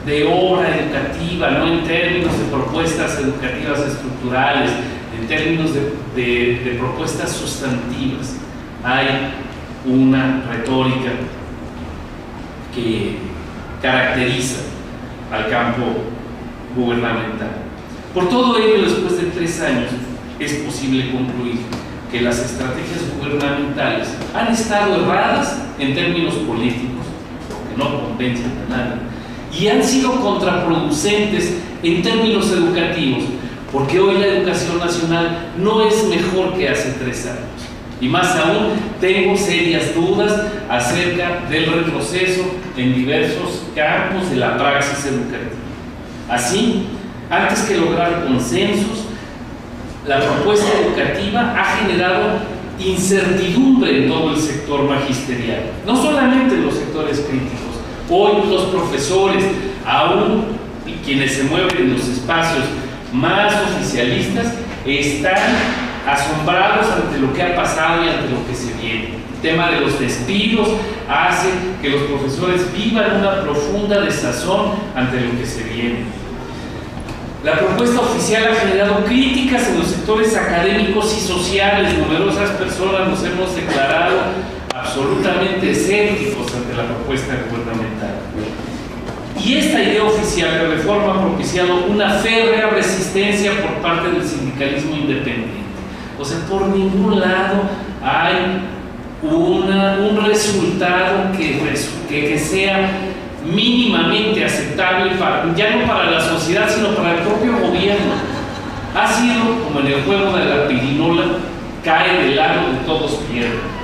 de obra educativa, no en términos de propuestas educativas estructurales, en términos de propuestas sustantivas. Hay una retórica que caracteriza al campo gubernamental. Por todo ello, después de 3 años, es posible concluir que las estrategias gubernamentales han estado erradas en términos políticos, porque no convencen a nadie, y han sido contraproducentes en términos educativos, porque hoy la educación nacional no es mejor que hace 3 años. Y más aún, tengo serias dudas acerca del retroceso en diversos campos de la praxis educativa. Así, antes que lograr consensos, la propuesta educativa ha generado incertidumbre en todo el sector magisterial, no solamente en los sectores críticos. Hoy los profesores, aún quienes se mueven en los espacios más oficialistas, están asombrados ante lo que ha pasado y ante lo que se viene. El tema de los despidos hace que los profesores vivan una profunda desazón ante lo que se viene. La propuesta oficial ha generado críticas en los sectores académicos y sociales. Numerosas personas nos hemos declarado absolutamente escépticos ante la propuesta gubernamental. Y esta idea oficial de reforma ha propiciado una férrea resistencia por parte del sindicalismo independiente. O sea, por ningún lado hay un resultado que sea mínimamente aceptable, ya no para la sociedad, sino para el propio gobierno. Ha sido como en el juego de la pirinola, cae del lado de todos pierden.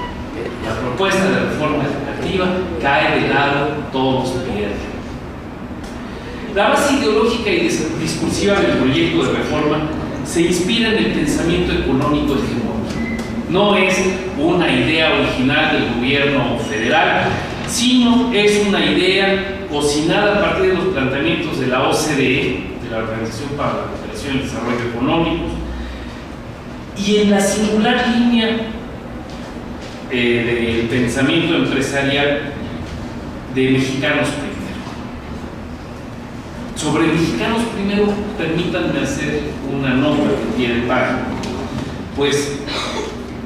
La propuesta de reforma educativa cae del lado todos pierden. La base ideológica y discursiva del proyecto de reforma se inspira en el pensamiento económico hegemónico. No es una idea original del gobierno federal, sino es una idea cocinada a partir de los planteamientos de la OCDE, de la Organización para la Cooperación y el Desarrollo Económicos, y en la singular línea del pensamiento empresarial de Mexicanos Primero. Sobre Mexicanos Primero, permítanme hacer una nota que tiene página. Pues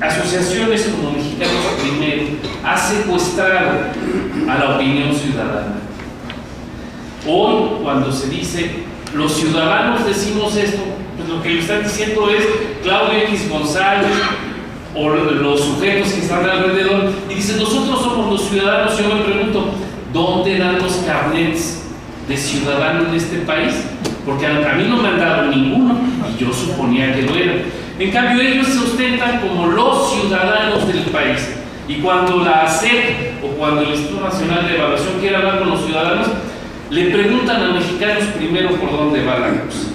asociaciones como Mexicanos Primero ha secuestrado a la opinión ciudadana. Hoy, cuando se dice los ciudadanos decimos esto, pues lo que le están diciendo es Claudio X González o los sujetos que están alrededor, y dicen nosotros somos los ciudadanos. Yo me pregunto, ¿dónde dan los carnets de ciudadano en este país? Porque a mí no me han dado ninguno y yo suponía que lo eran. En cambio ellos se ostentan como los ciudadanos del país, y cuando la ASEP o cuando el Instituto Nacional de Evaluación quiere hablar con los ciudadanos, le preguntan a Mexicanos Primero por dónde va la cosa.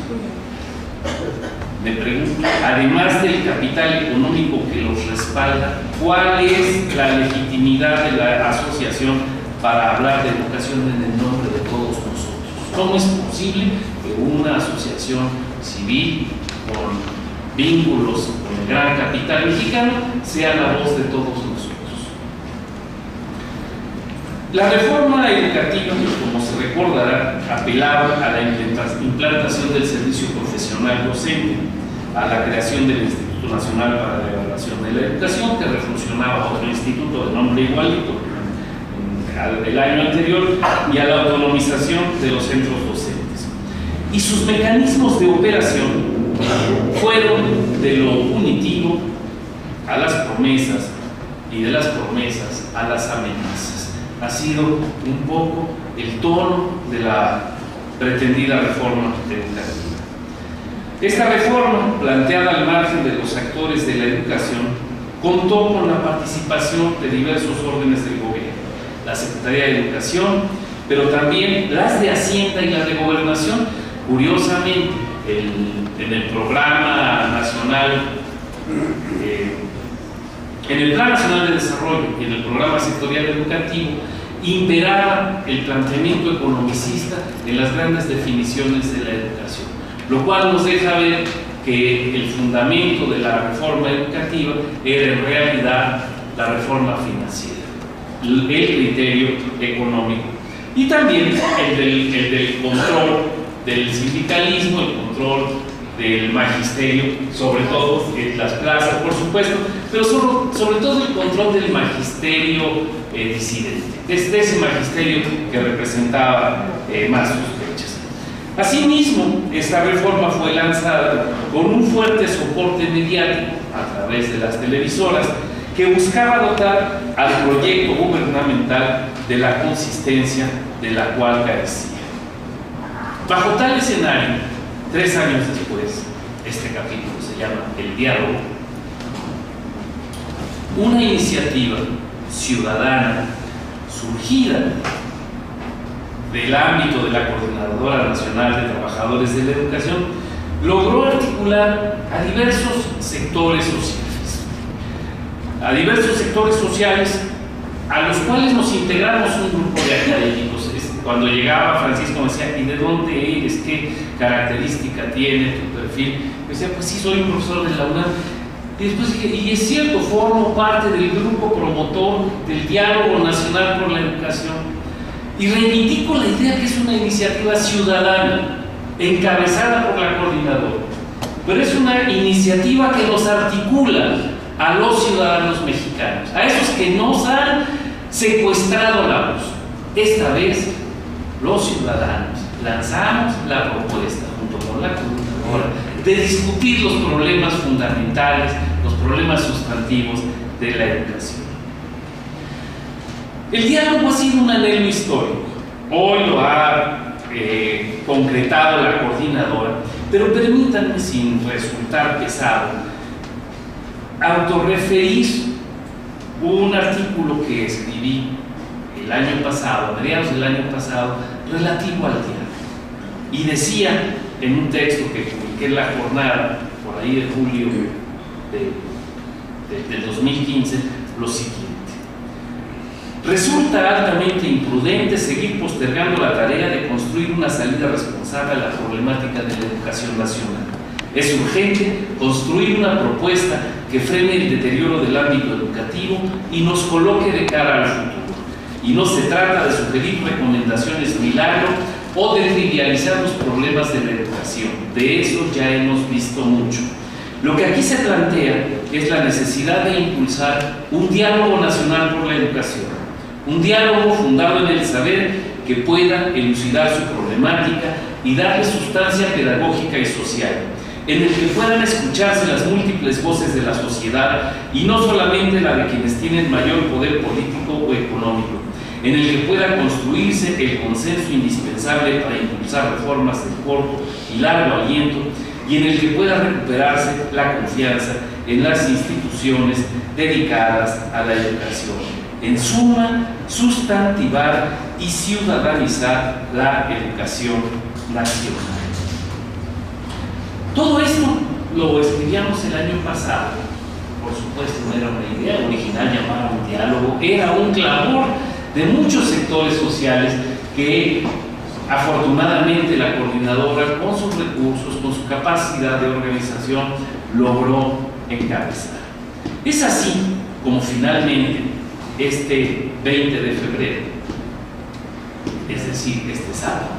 Me pregunto, además del capital económico que los respalda, ¿cuál es la legitimidad de la asociación para hablar de educación en el nombre de todos nosotros? ¿Cómo es posible que una asociación civil con vínculos con el gran capital mexicano sea la voz de todos nosotros? La reforma educativa, como se recordará, apelaba a la implantación del servicio profesional docente, a la creación del Instituto Nacional para la Evaluación de la Educación, que refuncionaba otro instituto de nombre igualito al año anterior, y a la autonomización de los centros docentes. Y sus mecanismos de operación fueron de lo punitivo a las promesas, y de las promesas a las amenazas. Ha sido un poco el tono de la pretendida reforma educativa. Esta reforma, planteada al margen de los actores de la educación, contó con la participación de diversos órdenes del gobierno, la Secretaría de Educación, pero también las de Hacienda y las de Gobernación. Curiosamente, en el Programa Nacional, en el Plan Nacional de Desarrollo y en el Programa Sectorial Educativo, imperaba el planteamiento economicista en las grandes definiciones de la educación, lo cual nos deja ver que el fundamento de la reforma educativa era en realidad la reforma financiera, el criterio económico, y también el del control del sindicalismo, el control del magisterio, sobre todo en las plazas, por supuesto, pero sobre todo el control del magisterio disidente, de ese magisterio que representaba más sospechas. Asimismo, esta reforma fue lanzada con un fuerte soporte mediático a través de las televisoras, que buscaba dotar al proyecto gubernamental de la consistencia de la cual carecía. Bajo tal escenario, 3 años después, este capítulo se llama El Diálogo. Una iniciativa ciudadana surgida del ámbito de la Coordinadora Nacional de Trabajadores de la Educación logró articular a diversos sectores sociales, a los cuales nos integramos un grupo de académicos. Cuando llegaba Francisco me decía, ¿y de dónde eres? ¿Qué característica tiene tu perfil? Yo decía, pues sí, soy un profesor de la UNAM. Y después dije, y es cierto, formo parte del grupo promotor del Diálogo Nacional por la Educación, y reivindico la idea que es una iniciativa ciudadana encabezada por la coordinadora, pero es una iniciativa que nos articula a los ciudadanos mexicanos, a esos que nos han secuestrado la voz. Esta vez los ciudadanos, lanzamos la propuesta junto con la coordinadora de discutir los problemas fundamentales, los problemas sustantivos de la educación. El diálogo ha sido un anhelo histórico. Hoy lo ha concretado la coordinadora, pero permítanme, sin resultar pesado, autorreferir un artículo que escribí el año pasado, a mediados del año pasado, relativo al diálogo. Y decía en un texto que publiqué en La Jornada, por ahí de julio del 2015, lo siguiente: resulta altamente imprudente seguir postergando la tarea de construir una salida responsable a la problemática de la educación nacional. Es urgente construir una propuesta que frene el deterioro del ámbito educativo y nos coloque de cara al futuro. Y no se trata de sugerir recomendaciones milagro o de trivializar los problemas de la educación. De eso ya hemos visto mucho. Lo que aquí se plantea es la necesidad de impulsar un diálogo nacional por la educación. Un diálogo fundado en el saber que pueda elucidar su problemática y darle sustancia pedagógica y social, en el que puedan escucharse las múltiples voces de la sociedad y no solamente la de quienes tienen mayor poder político o económico, en el que pueda construirse el consenso indispensable para impulsar reformas de corto y largo aliento y en el que pueda recuperarse la confianza en las instituciones dedicadas a la educación. En suma, sustantivar y ciudadanizar la educación nacional. Todo esto lo escribíamos el año pasado. Por supuesto, no era una idea original llamada un diálogo, era un clamor de muchos sectores sociales que afortunadamente la coordinadora, con sus recursos, con su capacidad de organización, logró encabezar. Es así como finalmente este 20 de febrero, es decir, este sábado,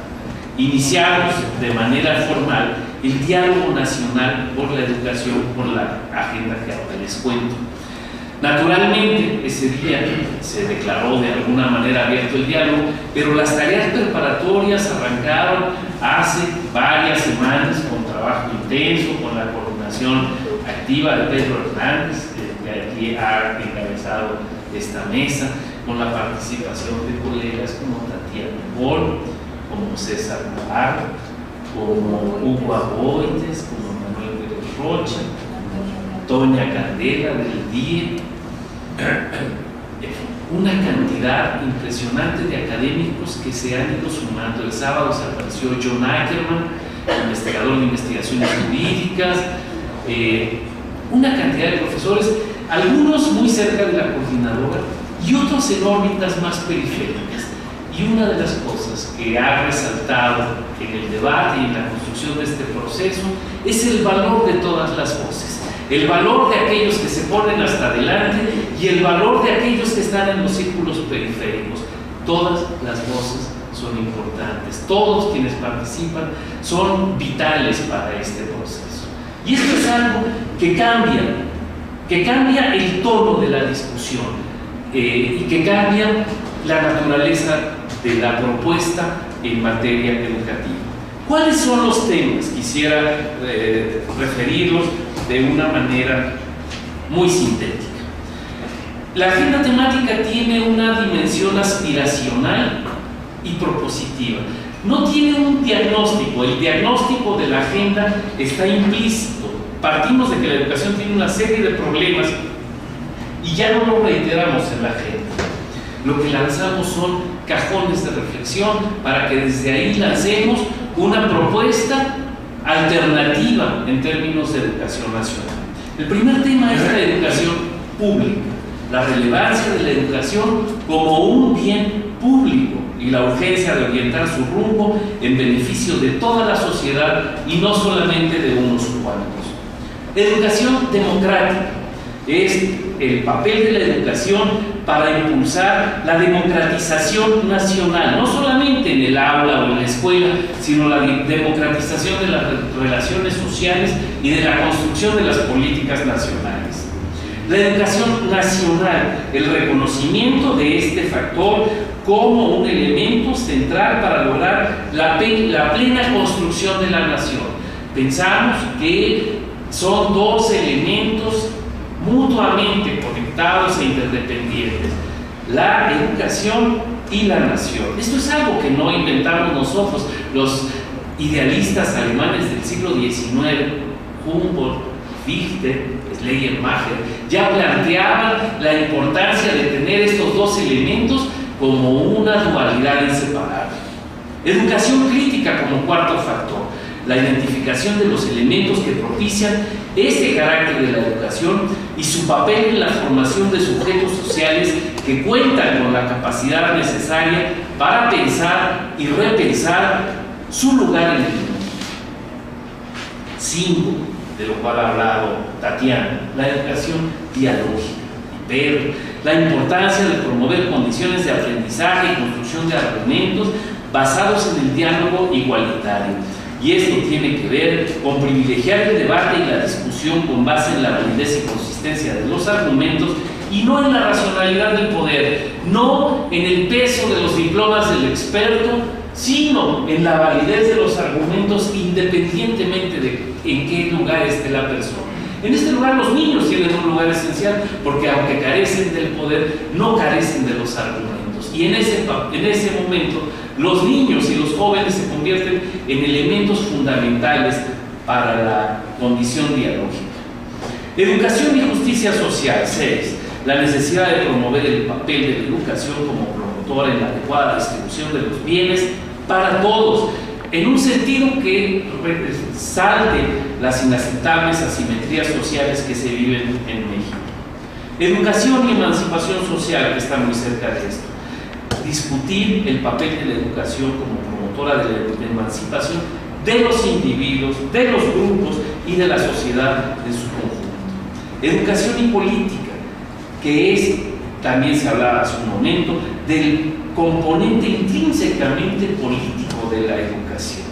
iniciamos de manera formal el diálogo nacional por la educación con la agenda que ahora les cuento. Naturalmente, ese día se declaró de alguna manera abierto el diálogo, pero las tareas preparatorias arrancaron hace varias semanas con trabajo intenso, con la coordinación activa de Pedro Hernández, que aquí ha encabezado esta mesa, con la participación de colegas como Tatiana Bol, como César Navarro, como Hugo Aboites, como Manuel Pérez Rocha, Toña Candela del DIE, una cantidad impresionante de académicos que se han ido sumando. El sábado se apareció John Ackerman, investigador de investigaciones jurídicas, una cantidad de profesores, algunos muy cerca de la coordinadora y otros en órbitas más periféricas. Y una de las cosas que ha resaltado en el debate y en la construcción de este proceso es el valor de todas las voces, el valor de aquellos que se ponen hasta adelante y el valor de aquellos que están en los círculos periféricos. Todas las voces son importantes, todos quienes participan son vitales para este proceso. Y esto es algo que cambia el tono de la discusión y que cambia la naturaleza de la propuesta en materia educativa. ¿Cuáles son los temas? Quisiera referirlos de una manera muy sintética. La agenda temática tiene una dimensión aspiracional y propositiva. No tiene un diagnóstico. El diagnóstico de la agenda está implícito. Partimos de que la educación tiene una serie de problemas y ya no lo reiteramos en la agenda. Lo que lanzamos son cajones de reflexión para que desde ahí lancemos una propuesta alternativa en términos de educación nacional. El primer tema es la educación pública, la relevancia de la educación como un bien público y la urgencia de orientar su rumbo en beneficio de toda la sociedad y no solamente de unos cuantos. Educación democrática es el papel de la educación para impulsar la democratización nacional, no solamente en el aula o en la escuela, sino la democratización de las relaciones sociales y de la construcción de las políticas nacionales. La educación nacional, el reconocimiento de este factor como un elemento central para lograr la plena construcción de la nación. Pensamos que son dos elementos mutuamente conectados e interdependientes: la educación y la nación. Esto es algo que no inventamos nosotros, los idealistas alemanes del siglo XIX, Humboldt, Fichte, Schleiermacher, ya planteaban la importancia de tener estos dos elementos como una dualidad inseparable. Educación crítica como cuarto factor: la identificación de los elementos que propician este carácter de la educación y su papel en la formación de sujetos sociales que cuentan con la capacidad necesaria para pensar y repensar su lugar en el mundo. 5, de lo cual ha hablado Tatiana, la educación dialógica. Y Pedro, la importancia de promover condiciones de aprendizaje y construcción de argumentos basados en el diálogo igualitario. Y esto tiene que ver con privilegiar el debate y la discusión con base en la validez y consistencia de los argumentos y no en la racionalidad del poder, no en el peso de los diplomas del experto, sino en la validez de los argumentos independientemente de en qué lugar esté la persona. En este lugar los niños tienen un lugar esencial porque aunque carecen del poder, no carecen de los argumentos. Y en ese momento los niños y los jóvenes se convierten en elementos fundamentales para la condición dialógica. Educación y justicia social. 6. La necesidad de promover el papel de la educación como promotora en la adecuada distribución de los bienes para todos, en un sentido que salte las inaceptables asimetrías sociales que se viven en México. Educación y emancipación social, que está muy cerca de esto. Discutir el papel de la educación como promotora de la emancipación de los individuos, de los grupos y de la sociedad en su conjunto. Educación y política, que es, también se hablaba hace un momento, del componente intrínsecamente político de la educación,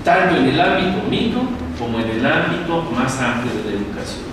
tanto en el ámbito micro como en el ámbito más amplio de la educación.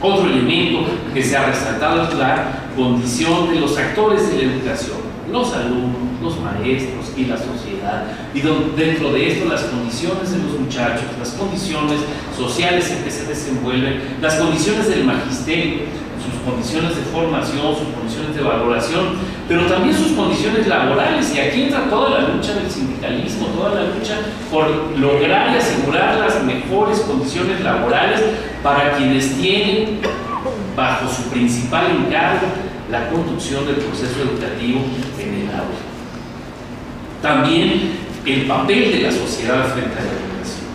Otro elemento que se ha resaltado es la condición de los actores de la educación, los alumnos, los maestros y la sociedad, y dentro de esto las condiciones de los muchachos, las condiciones sociales en que se desenvuelven, las condiciones del magisterio, sus condiciones de formación, sus condiciones de valoración, pero también sus condiciones laborales. Y aquí entra toda la lucha del sindicalismo, toda la lucha por lograr y asegurar las mejores condiciones laborales para quienes tienen bajo su principal encargo la conducción del proceso educativo en el aula. También el papel de la sociedad frente a la educación.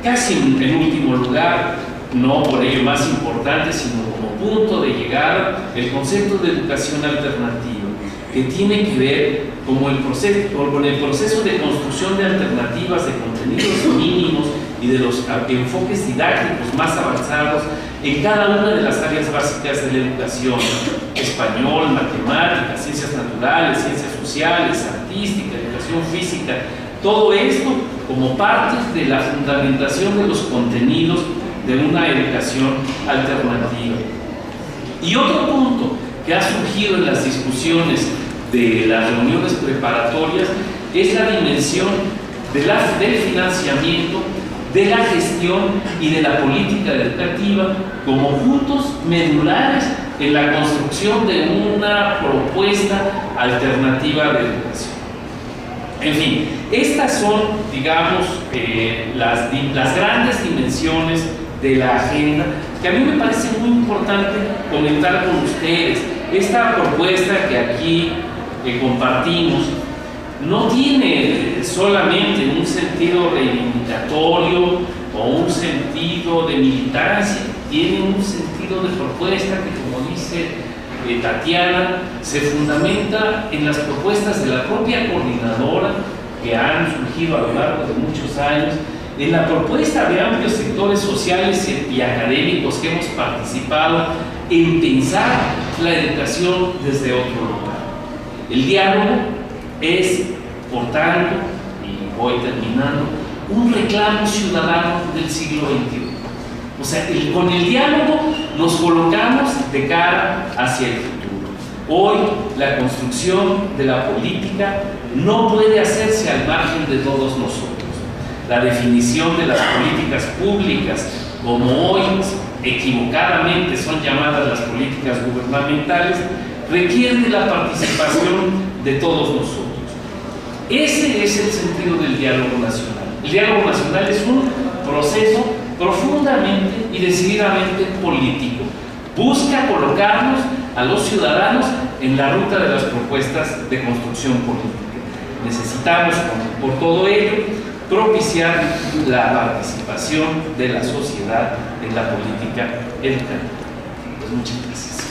Casi en último lugar, no por ello más importante, sino como punto de llegada, el concepto de educación alternativa, que tiene que ver con el proceso de construcción de alternativas de contenidos mínimos y de los enfoques didácticos más avanzados en cada una de las áreas básicas de la educación: español, matemáticas, ciencias naturales, ciencias sociales, artística, educación física. Todo esto como parte de la fundamentación de los contenidos de una educación alternativa. Y otro punto que ha surgido en las discusiones de las reuniones preparatorias es la dimensión del financiamiento, de la gestión y de la política educativa como puntos medulares en la construcción de una propuesta alternativa de educación. En fin, estas son, digamos, las grandes dimensiones de la agenda que a mí me parece muy importante comentar con ustedes. Esta propuesta que aquí compartimos no tiene solamente un sentido reivindicatorio o un sentido de militancia, tiene un sentido de propuesta que, como dice Tatiana, se fundamenta en las propuestas de la propia coordinadora que han surgido a lo largo de muchos años, en la propuesta de amplios sectores sociales y académicos que hemos participado en pensar la educación desde otro lugar. El diálogo es, por tanto, y voy terminando, un reclamo ciudadano del siglo XXI. O sea, con el diálogo nos colocamos de cara hacia el futuro. Hoy la construcción de la política no puede hacerse al margen de todos nosotros. La definición de las políticas públicas, como hoy equivocadamente son llamadas las políticas gubernamentales, requiere de la participación de todos nosotros. Ese es el sentido del diálogo nacional. El diálogo nacional es un proceso profundamente y decididamente político. Busca colocarnos a los ciudadanos en la ruta de las propuestas de construcción política. Necesitamos, por todo ello, propiciar la participación de la sociedad en la política educativa. Pues muchas gracias.